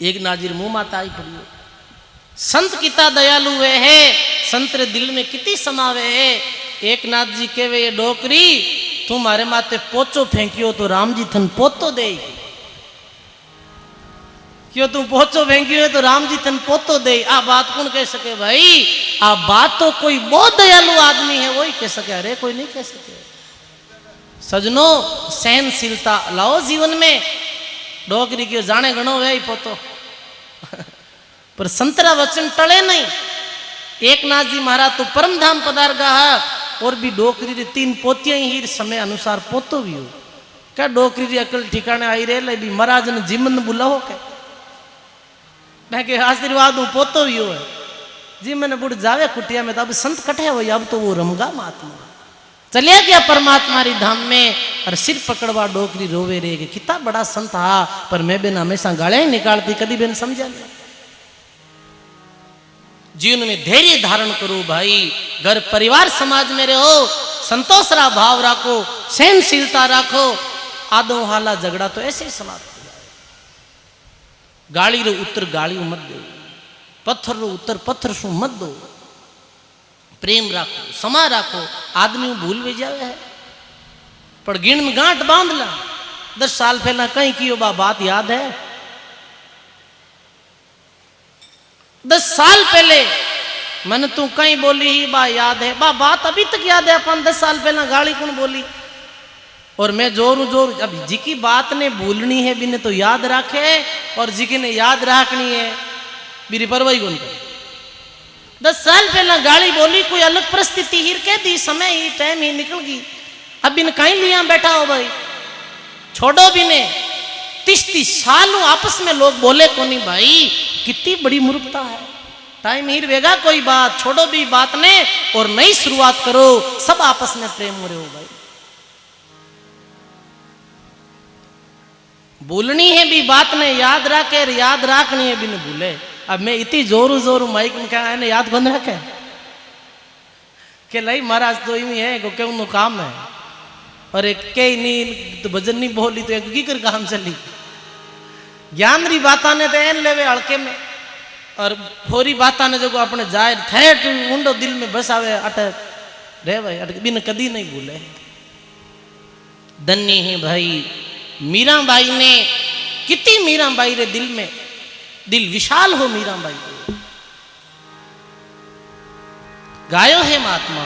एक नाजिर मुंह माता आई पड़ियो। संत किता दयालु वे है, संत रे दिल में कितनी समावे है। एक नाथ जी के वे ये डोकरी तुम हमारे माते पोचो फेंकियो तो राम जी थन पोतो दे, क्यों तुम पोचो फेंकियो है तो राम जी थन पोतो दे। आ बात कौन कह सके भाई? आ बात तो कोई बहुत दयालु आदमी है वही कह सके, अरे कोई नहीं कह सके। सजनों, सहनशीलता लाओ जीवन में। डोकरी क्यों जाने गणो वे ही पोतो पर संतरा वचन टले नहीं। एक नाथ जी महाराज तो परम धाम पधार गया और भी डोकरी री 3 पोतियां ही समय अनुसार पोतो भी हो। क्या डोकरी री अकल ठिकाने आई रहे भी महाराज ने जिमन बुलाओ के मैं के आशीर्वाद हूं पोतो भी हो है जी। मैंने बुढ़ जावे कुटिया में तो अब संत कटे हो, अब तो वो रमगा महात्मा चले गया परमात्मा री धाम में। और सिर पकड़वा डोकरी रोवे रे कि कितना बड़ा संत हा, पर मैं बिन हमेशा गालियां ही निकालती, कभी बिन समझा नहीं। जीवन में धैर्य धारण करो भाई। घर परिवार समाज में रहो, संतोष रा भाव राखो, सहनशीलता राखो। आदो हाला झगड़ा तो ऐसे ही समाप्त हो जाए। गाली रो उत्तर गाली मत दो, पत्थर रो उत्तर पत्थर सु मत दो। प्रेम राखो, समा राखो। आदमी भूल भी जावे है पर गिण में गांठ बांध ला। 10 साल पहला कहीं की बात याद है? 10 साल पहले मैंने तू कहीं बोली ही बा याद है? बा बात अभी तक याद है। अपन 10 साल पहला गाली कौन बोली और मैं जोर अब जी की बात ने भूलनी है बिने तो याद रखे, और जी की ने याद रखनी है मेरी परवाही कौन करे। 10 साल पहला गाली बोली, कोई अलग परिस्थिति ही कह दी, समय ही टाइम ही निकल गई। अब बिन कहीं लिया बैठा हो भाई, छोड़ो बिने। 30 साल आपस में लोग बोले को नहीं भाई, कितनी बड़ी मूर्खता है। टाइम ही रहेगा, कोई बात छोड़ो भी बात ने और नई शुरुआत करो। सब आपस में प्रेम हो रहे हो भाई। भूलनी है भी बात ने याद रखे, याद रखनी है बिन भूले। अब मैं इतनी जोरू माइक में क्या है याद बंद रखे के लाई महाराज तो यूं है क्यों काम है, और एक के नहीं तो भजन नहीं बोली तो एक कर काम चली। ज्ञान री बाता ने तो एन लेवे हड़के में, और फोरी बाता ने जो अपने जाए ठेठ ऊंडो दिल में बस आवे अटे रे भाई, अटक बिन कदी नहीं भूले। धन्य है भाई मीराबाई ने, कितनी मीराबाई रे दिल में, दिल विशाल हो मीराबाई को गायो है महात्मा।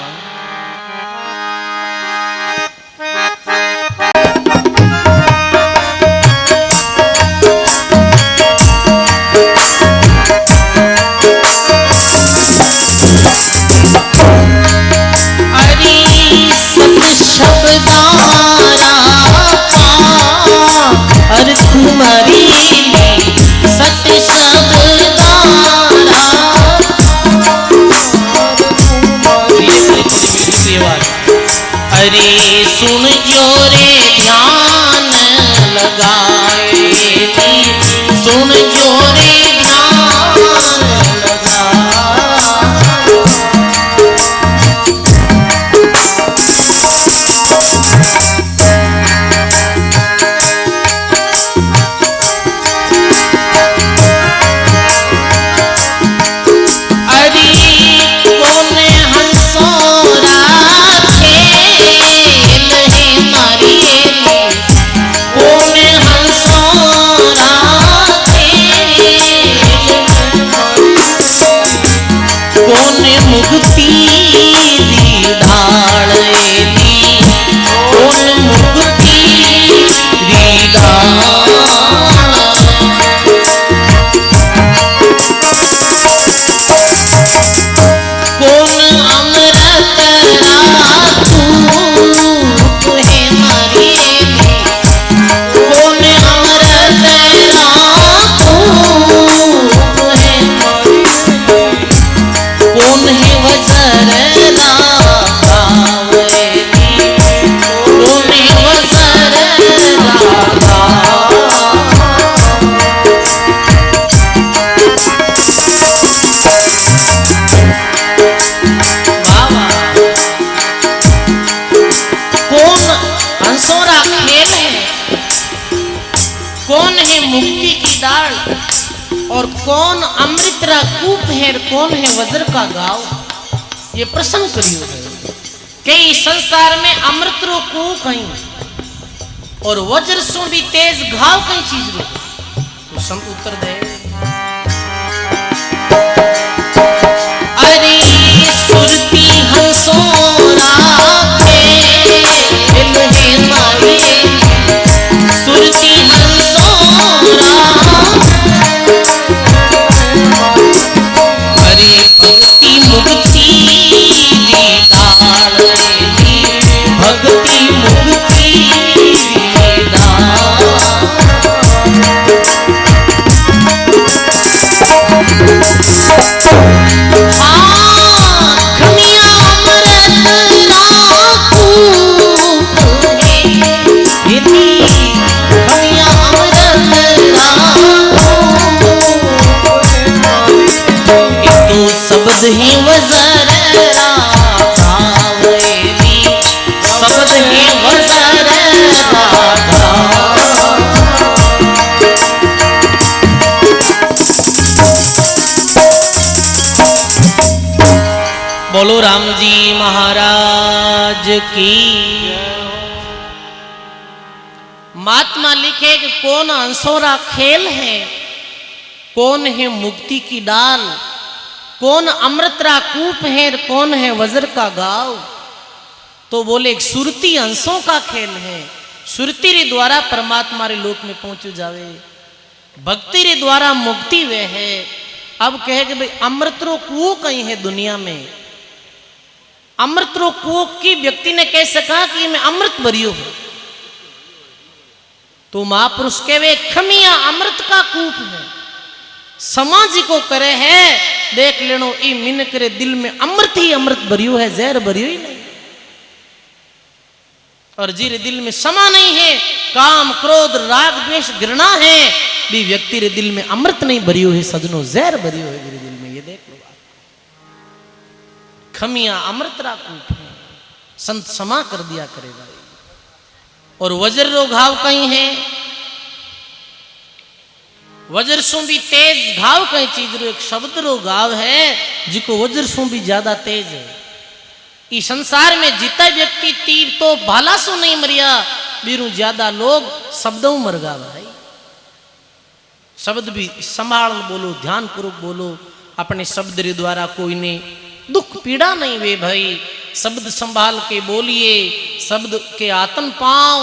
कौन है मुक्ति की डाल और कौन अमृतरा कूप है, कौन है वज्र का गाँव। ये प्रश्न करियो है कि संसार में अमृत रो को कहीं और वज्र सो भी तेज घाव कई चीज रो। तो संत उत्तर दे, अरे सुरती हंसो राखे दिल मारे, सुरती हंसो अरे भक्ति मुक्ति दाल, भक्ति मुक्ति शब्द ही वज़र राधावेली, शब्द ही वज़र राधा। बोलो राम जी महाराज की। महात्मा लिखे कि कौन हंसोरा खेल है, कौन है मुक्ति की डाल, कौन अमृतरा कूप है, कौन है वज्र का गाँव। तो बोले एक सुरती अंशों का खेल है, सुरती रे द्वारा परमात्मा रे लोक में पहुंचो जावे, भक्ति रे द्वारा मुक्ति वे है। अब कहे कि भाई अमृत रो कुओं कहीं है दुनिया में, अमृत रो कुओं की व्यक्ति ने कह सका कि मैं अमृत भरियो है। तो महापुरुष कहे खमिया अमृत का कूप है, समाज को करे है देख लेनो ई मिन करे दिल में अमृत ही अमृत भरियो है, जहर भरियो ही नहीं। और जीरे दिल में समा नहीं है, काम क्रोध राग द्वेष घृणा है, भी व्यक्ति रे दिल में अमृत नहीं भरियो है सजनो, जहर भरियो है मेरे दिल में। ये देख लो खमिया अमृत रा कूप है, संत समा कर दिया करेगा। और वज्र रो घाव कहीं है, वज्र सु भी तेज घाव कई चीज रो एक शब्द रो घाव है जिको वज्र सु भी ज्यादा तेज है। इस संसार में जितना व्यक्ति तीर तो भाला सु नहीं मरिया, बीरू ज्यादा लोग शब्दों मर गा भाई। शब्द भी संभाल बोलो, ध्यान पूर्वक बोलो, अपने शब्द रे द्वारा कोई ने दुख पीड़ा नहीं वे भाई। शब्द संभाल के बोलिए, शब्द के आतन पाओ,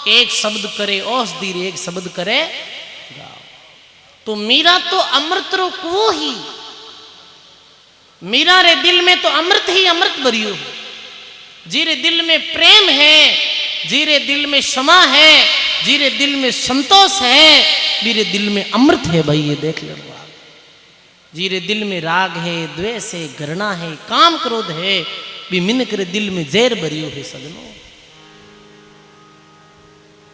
एक शब्द करे औषधि, एक शब्द करे गाओ। तो मीरा तो अमृत रो कुओं ही, मीरा रे दिल में तो अमृत ही अमृत भरियो है। जीरे दिल में प्रेम है, जीरे दिल में क्षमा है, जीरे दिल में संतोष है, जीरे दिल में अमृत है भाई। ये देख लो आप, जीरे दिल में राग है, द्वेष है, घृणा है, काम क्रोध है, भी मिन करे दिल में जहर भरियो है सजनो।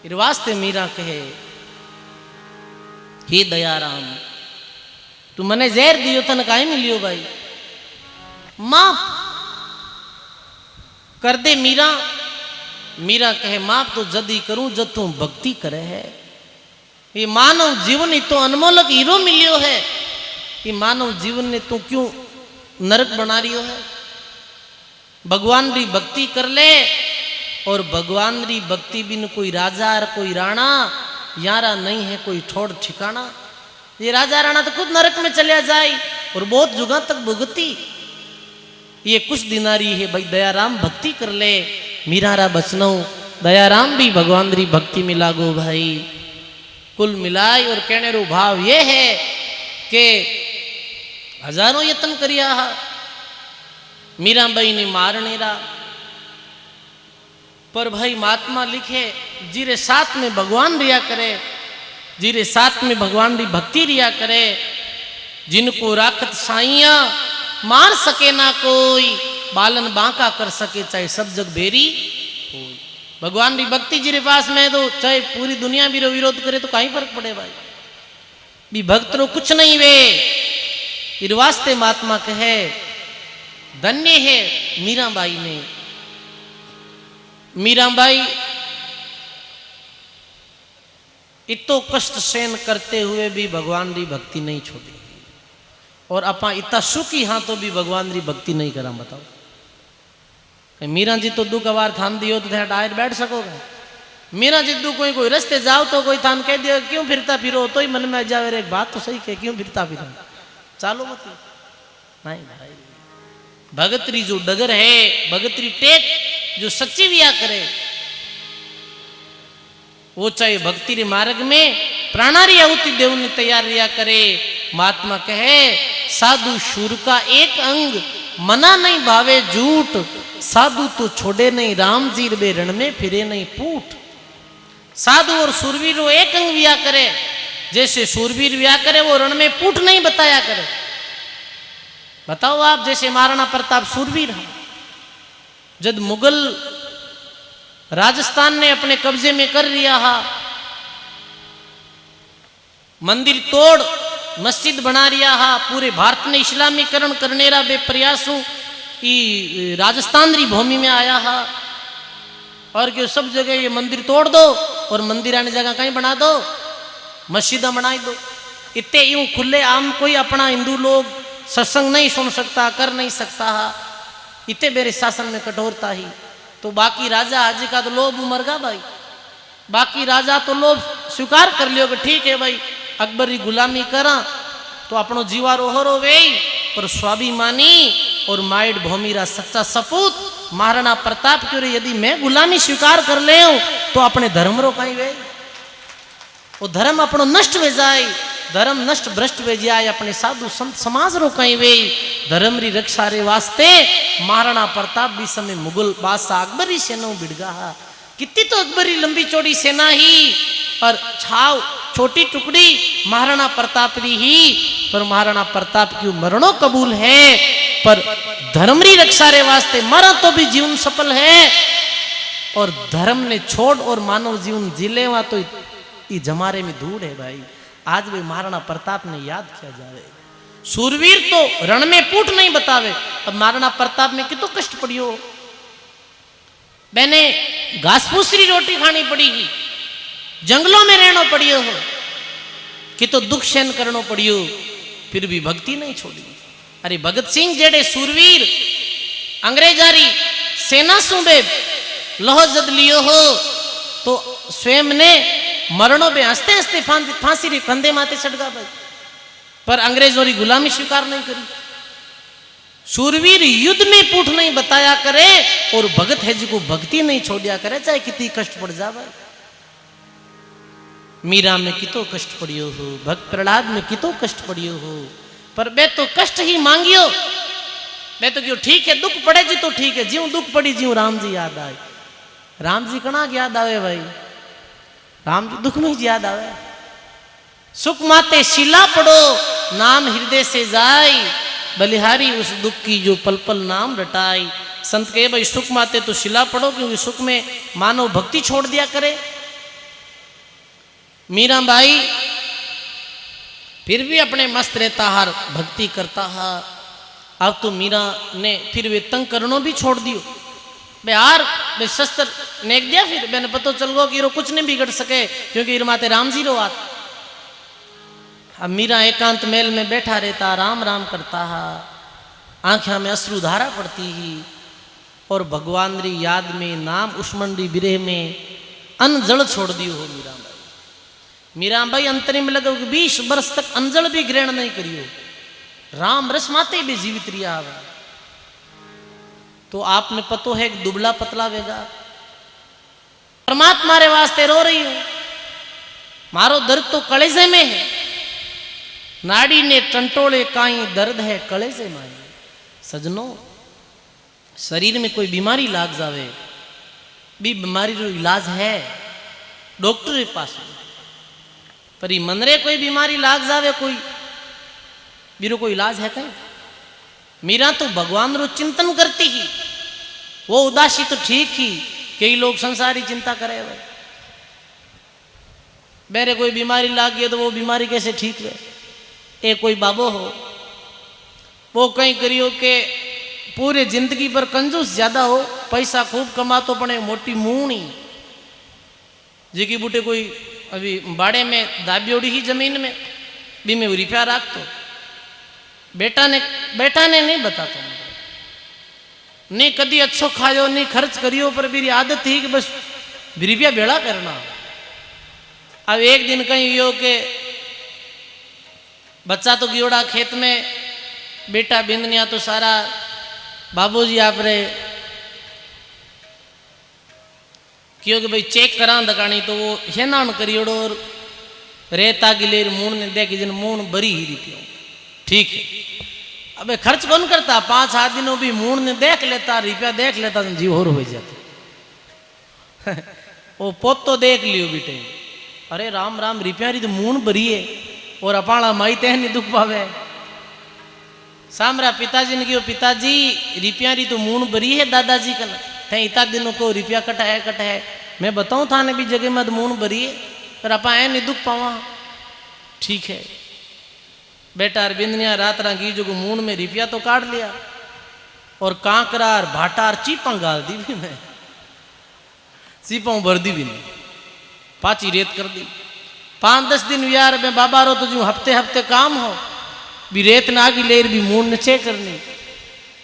इस वास्ते मीरा कहे हे दयाराम तू मने जहर दियो तन काहे मिलियो भाई, माफ कर दे मीरा। मीरा कहे माफ तो जदी करूं जब तू भक्ति करे है। ये मानव जीवन ही तो अनमोलक हीरो मिलियो है, ये मानव जीवन ने तू क्यों नरक बना रियो है। भगवान री भक्ति कर ले, और भगवान री भक्ति बिन कोई राजा और कोई राणा यारा नहीं है कोई ठोड़ ठिकाना। ये राजा राणा तो खुद नरक में चले जाए और बहुत जुगा तक भुगती। ये कुछ दिनारी है भाई, दयाराम भक्ति कर ले। मीरारा बचनो दयाराम भी भगवान री भक्ति में लागो भाई। कुल मिलाए और कहने रो भाव ये है कि हजारों यत्न करिया मीराबाई ने मारने रा, पर भाई महात्मा लिखे जीरे साथ में भगवान रिया करे, जीरे साथ में भगवान री भक्ति रिया करे। जिनको राखत साइया मार सके ना कोई, बालन बांका कर सके चाहे सब जग बेरी कोई। भगवान री भक्ति जीरे पास में तो चाहे पूरी दुनिया भी रो विरोध करे तो कहीं फर्क पड़े भाई, भी भक्त रो कुछ नहीं वे। इस वास्ते महात्मा कहे धन्य है मीराबाई ने। मीराबाई इतो कष्ट सहन करते हुए भी भगवान री भक्ति नहीं छोड़ी, और अपा इतना सुखी हाँ तो भी भगवान री भक्ति नहीं करा। बताओ, मीरा जी तो दुख अवार थान दियो तो डायर बैठ सकोगे? मीरा जी दू कोई रस्ते जाओ तो कोई थान कह दियो क्यों फिरता फिरो, तो ही मन में जावे रे एक बात तो सही के क्यों फिरता फिरो, चालो मत। नहीं भाई, भगतरी जो डगर है, भगतरी टेक जो सच्ची विया करे, वो चाहे भक्ति रे मार्ग में प्राणारी आहुति देवने तैयार रिया करे। महात्मा कहे साधु शूर का एक अंग, मना नहीं भावे झूठ, साधु तो छोड़े नहीं राम जी बे रण में फिरे नहीं पूठ। साधु और सूरवीर वो एक अंग विया करे, जैसे सूरवीर विया करे वो रण में पूठ नहीं बताया करे। बताओ आप, जैसे महाराणा प्रताप सूरवीर है, जब मुगल राजस्थान ने अपने कब्जे में कर लिया हा, मंदिर तोड़ मस्जिद बना रिया हा, पूरे भारत ने इस्लामीकरण करने रा बे प्रयासों राजस्थान री भूमि में आया हा, और क्यों सब जगह ये मंदिर तोड़ दो और मंदिर आने जगह कहीं बना दो, मस्जिदा बनाई दो। इतने यूं खुले आम कोई अपना हिंदू लोग सत्संग नहीं सुन सकता, कर नहीं सकता हा, इतने मेरे शासन में कठोरता ही। तो बाकी राजा आज का तो लोभ मर गा भाई, बाकी राजा तो लोभ स्वीकार कर लियो कि ठीक है भाई अकबरी गुलामी करा तो अपनो जीवारो हो रो वे, पर स्वाभिमानी और माइड भूमिरा सच्चा सपूत महाराणा प्रताप क्यों रे, यदि मैं गुलामी स्वीकार कर ले तो अपने धर्म रो कहीं वे, वो धर्म अपनो नष्ट हो जाए, धर्म नष्ट भ्रष्ट हो जाए, अपने साधु संत समाज रो कहीं वे। धर्म री रक्षा रे वास्ते महाराणा प्रताप भी समय मुगल बादशाह अकबरी सेना बिड़गा, कितनी तो अकबरी लंबी चौड़ी सेना ही, और छाव छोटी टुकड़ी महाराणा प्रताप री ही, पर महाराणा प्रताप की मरणों कबूल है, पर धर्म री रक्षा रे वास्ते मरा तो भी जीवन सफल है, और धर्म ने छोड़ और मानव जीवन जिले वहां तो ये जमारे में धूड़ है भाई। आज भी महाराणा प्रताप ने याद किया जावे। सूरवीर तो रण में पूठ नहीं बतावे, अब महाराणा प्रताप में कितो कष्ट पड़ियो, मैंने घास फूसरी रोटी खानी पड़ी, जंगलों में रहना पड़ियो हो, कि तो दुख सहन करना पड़ियो, फिर भी भक्ति नहीं छोड़ी। अरे भगत सिंह जेड़े सूरवीर अंग्रेजारी सेना सुबे लोह जद लियो हो, तो स्वयं ने मरणों में हंसते हंसते फांसी री कंधे माते चढ़गा भाई, पर अंग्रेजों री गुलामी स्वीकार नहीं करी। सूरवीर युद्ध में पूठ नहीं बताया करे, और भगत है जी को भक्ति नहीं छोड़िया करे, चाहे कितनी कष्ट पड़ जावे। मीरा में कितो कष्ट पड़ियो हो, भक्त प्रहलाद में कितो कष्ट पड़ियो हो, पर मैं तो कष्ट ही मांगियो, मैं तो क्यों ठीक है दुख पड़े जी तो ठीक है, ज्यों दुख पड़ी ज्यों राम जी याद आए। राम जी कना याद आवे भाई, राम जी दुख में ही याद आवे। सुख माते शिला पड़ो नाम हृदय से जाई, बलिहारी उस दुख की जो पल पल नाम रटाई। संत कहे भाई सुख माते तो शिला पड़ो, क्योंकि सुख में मानव भक्ति छोड़ दिया करे। मीरा बाई फिर भी अपने मस्त रहता हर भक्ति करता है। अब तो मीरा ने फिर वे तंग करनो भी छोड़ दियो, यार वे शस्त्र नेक दिया, फिर मैंने पता चल गो कि रो कुछ नहीं बिगड़ सके, क्योंकि माते राम जी रो आत। अब मीरा एकांत मेल में बैठा रहता, राम राम करता है, आंखों में अश्रु धारा पड़ती ही, और भगवान री याद में नाम उष्मंडी बिरह में अनजल छोड़ दियो हो मीरा। मीराबाई अंतरिम लगभग 20 वर्ष तक अंजल भी ग्रहण नहीं करियो, राम रस माते भी जीवित रिया। तो आपने पतो है कि दुबला पतला वेगा, परमात्मा रे वास्ते रो रही हूं, मारो दर्द तो कलेजे में है, नाड़ी ने टंटोले काई दर्द है कलेजे में। सजनो शरीर में कोई बीमारी लाग जावे, भी बीमारी रो इलाज है डॉक्टर के पास, पर मन रे कोई बीमारी लाग जावे कोई बीरो कोई इलाज है कहीं। मीरा तो भगवान रो चिंतन करती ही, वो उदासी तो ठीक ही, कई लोग संसारी चिंता करे भाई, मेरे कोई बीमारी लाग गई तो वो बीमारी कैसे ठीक है। एक कोई बाबो हो, वो कहीं करियो के पूरे जिंदगी पर कंजूस ज्यादा हो, पैसा खूब कमा तो पड़े मोटी मुंह नहीं, जी की बूटे कोई अभी बाड़े में दाबियोड़ी ही जमीन में भी में रुपया राख तो बेटा ने नहीं बताता नहीं कदी अच्छो खायो नहीं खर्च करियो पर मेरी आदत थी कि बस रुपया भेड़ा करना। अब एक दिन कहीं यो के बच्चा तो गियोड़ा खेत में बेटा बिंदनिया तो सारा बाबूजी आप रे क्योंकि भाई चेक करा दकानी तो वो हेनान करियोड़ो और रेता गिलेर मूण ने देखी जिन मूण बरी ही रुपया ठीक है। अबे खर्च कौन करता 5-7 दिनों भी मूण ने देख लेता रुपया देख लेता तो जीव और हो जाता वो पोत तो देख लियो बेटे अरे राम राम रुपया री तो मूण बरी है और अपाणा माई तह नहीं दुख पावे। सामरा पिताजी ने कहो पिताजी रुपया री तो मूण बरी है दादाजी कन थे इतना दिनों को रुपया कट है मैं बताऊं था ने भी जगह मत मूण बरी है पर अपा ऐ नहीं दुख पावा ठीक है। बेटा बिंदनिया रात रंगी जो मूण में रुपया तो काट लिया और कांकरार भाटार चीपा गाल दी भी मैं चीपा भर दी भी नहीं पाची रेत कर दी 5-10 दिन यार मैं बाबा रो तो जो हफ्ते हफ्ते काम हो भी रेत ना आगी लेर भी मूण ने चे करनी।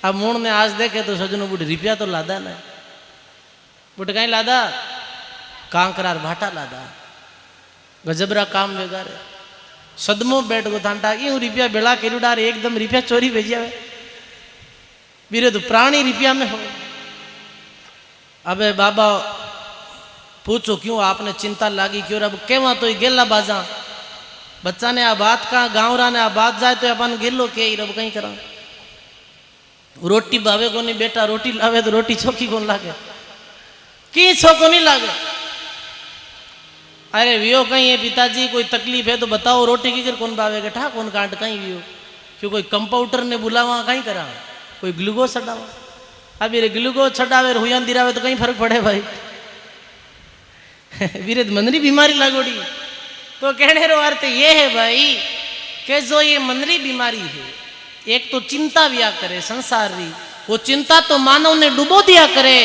अब मूण ने आज देखे तो सजनो बुढ़ रुपया तो लादा ना बुढ़ कहीं लादा कांकरार भाटा लादा गजबरा काम वेगारे सदमो बैठ गो थांटा यूं रुपया बेड़ा के डार एकदम रुपया चोरी भेजिया बीरे तो प्राणी रुपया में हो। अबे बाबा पूछो क्यों आपने चिंता लागी क्यों अब केवा तो गेला बाजा बच्चा ने आ बात का गाँवरा ने आ बात जाए तो अपन गेलो के रब कहीं करा रोटी भावे को नहीं बेटा रोटी लावे तो रोटी छोकी कौन लागे की छोको नहीं लागे। अरे वियो कहीं है पिताजी कोई तकलीफ है तो बताओ रोटी की कौन भावेगा ठा कौन काट कहीं वियो क्यों कोई कंपाउंडर ने बुलावा कहीं करा कोई ग्लूकोज छड़ावा अब ये ग्लूकोज छड़ावे हुआ दिरावे तो कहीं फर्क पड़े भाई वीरे मनरी बीमारी लागोड़ी तो कहने रो अर्थ ये है भाई कि जो ये मनरी बीमारी है एक तो चिंता व्या करे संसार री वो चिंता तो मानव ने डुबो दिया करे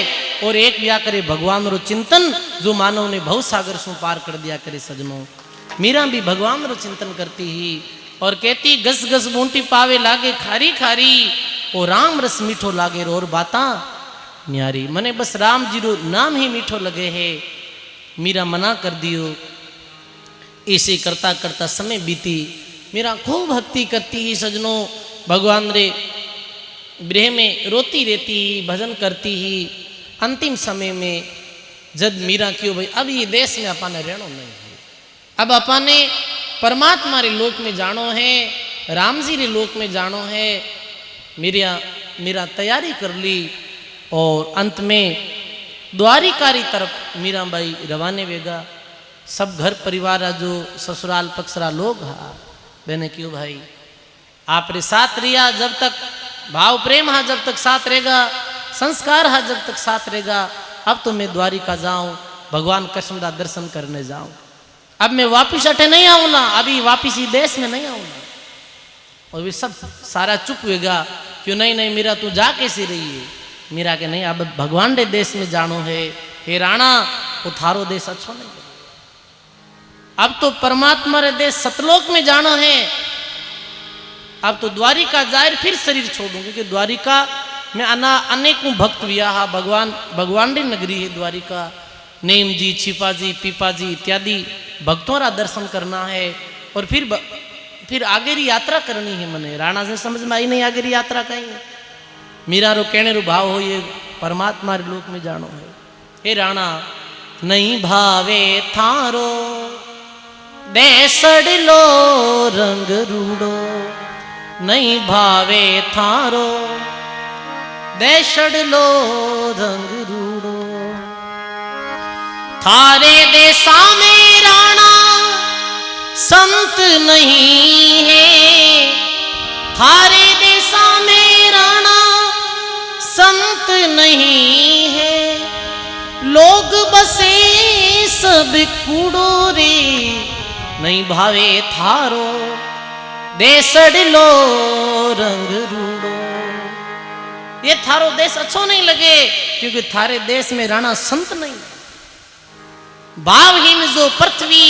और एक व्या करे भगवान रो चिंतन जो मानव ने भव सागर सु पार कर दिया करे। सजनों मीरा भी भगवान रो चिंतन करती ही और कहती गस गस बूंटी पावे लागे खारी खारी ओ राम रस मीठो लागे और बाता न्यारी मने बस राम जी रो नाम ही मीठो लगे है। मीरा मना कर दियो ऐसे करता करता समय बीती मीरा खूब भक्ति करती ही सजनों भगवान रे गृह में रोती रहती ही भजन करती ही अंतिम समय में जब मीरा क्यों भाई अब ये देश में अपने रहना नहीं है अब अपने परमात्मा रे लोक में जानो है राम जी रे लोक में जानो है मीरा तैयारी कर ली और अंत में द्वारिका री तरफ मीरा बाई रवाने वेगा। सब घर परिवार जो ससुराल पक्षरा लोग हा मैंने क्यों भाई आप रे साथ रिया जब तक भाव प्रेम हा जब तक साथ रहेगा संस्कार हा जब तक साथ रहेगा। अब तो मैं द्वारिका जाऊं भगवान कृष्ण का दर्शन करने जाऊं अब मैं वापिस अटे नहीं आऊंगा अभी वापिस ही देश में नहीं आऊंगा और वे सब सारा चुप होगा क्यों नहीं मीरा तू जा कैसे रही है मीरा के नहीं अब भगवान रे देश में जानो है हे राणा वो थारो देश अच्छो नहीं अब तो परमात्मा रे देश सतलोक में जाना है। अब तो द्वारिका जाए फिर शरीर छोड़ूं क्योंकि द्वारिका में अनेकों भक्त वियाह भगवान री नगरी है द्वारिका नेम जी छिपा जी पीपा जी इत्यादि भक्तों का दर्शन करना है और फिर आगे री यात्रा करनी है। मने राणा से समझ में आई नहीं आगे री यात्रा कहीं है मीरा रो कहने रो भाव हो ये परमात्मा रे लोक में जानो है। हे राणा नहीं भावे थारो देसड़ लो रंग रूड़ो नहीं भावे थारो देसड़ लो रंग रूड़ो थारे देसा में राणा संत नहीं है थारे देसा में राणा संत नहीं है लोग बसे सब कूड़ो रे नहीं भावे थारो देसड़ लो रंग रूड़ो। ये थारो देश अच्छो नहीं लगे क्योंकि थारे देश में राणा संत नहीं भावहीन जो पृथ्वी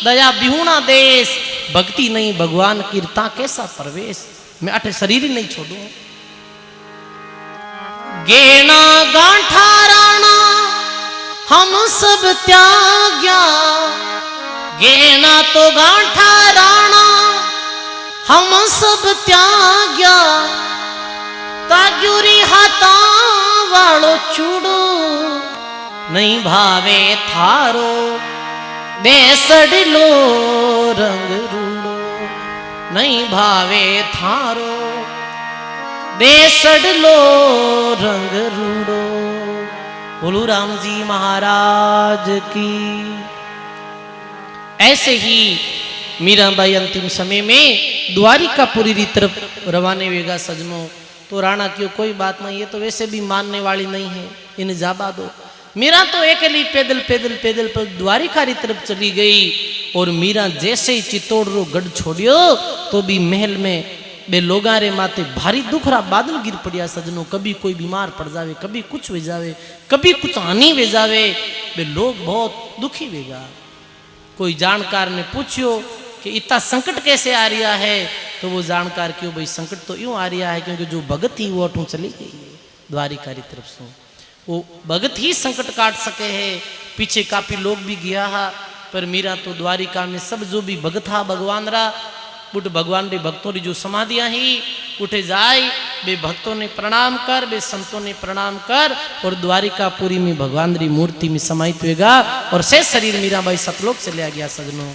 दया बिहुना देश, भक्ति नहीं भगवान कीर्ता कैसा प्रवेश। मैं अठे शरीर ही नहीं छोड़ू। गेना गांठा राणा हम सब त्याग्या, गेना तो गांठा राणा हम सब त्याग्या, ताग्यूरी हाथा वालो चूड़ो नहीं भावे थारो, बेसडलो रंग रूड़ो नहीं भावे थारो, बेसडलो रंग रूड़ो। बोलो राम जी महाराज की। ऐसे ही मीराबाई अंतिम समय में द्वारिकापुरी की तरफ रवाने वेगा सजनो। तो राणा क्यों कोई बात नहीं, ये तो वैसे भी मानने वाली नहीं है, इन जाबा दो। मीरा तो अकेली पैदल पैदल पैदल पर द्वारिका की तरफ चली गई। और मीरा जैसे ही चित्तौड़ रो गढ़ छोड़ियो तो भी महल में बे लोगा रे माथे भारी दुखरा बादल गिर पड़िया सजनों। कभी कोई बीमार पड़ जावे, कभी कुछ वे जावे, कभी कुछ हानि वे जावे, बे लोग बहुत दुखी वेगा। कोई जानकार ने पूछियो कि इतना संकट कैसे आ रहा है, तो वो जानकार क्यों भाई संकट तो यूं आ रहा है क्योंकि जो भगत थी वो अठू चली गई है द्वारिका की तरफ से। वो भगत ही संकट काट सके है। पीछे काफी लोग भी गया है, पर मीरा तो द्वारिका में सब जो भी भगत था भगवान रा बुट भगवान रे भक्तों री जो समाधियां ही उठे जाए, बे भक्तों ने प्रणाम कर, बे संतों ने प्रणाम कर और द्वारिकापुरी में भगवान री मूर्ति में समाहित होगा। और से शरीर मीराबाई सतलोक चलिया गया सजनों।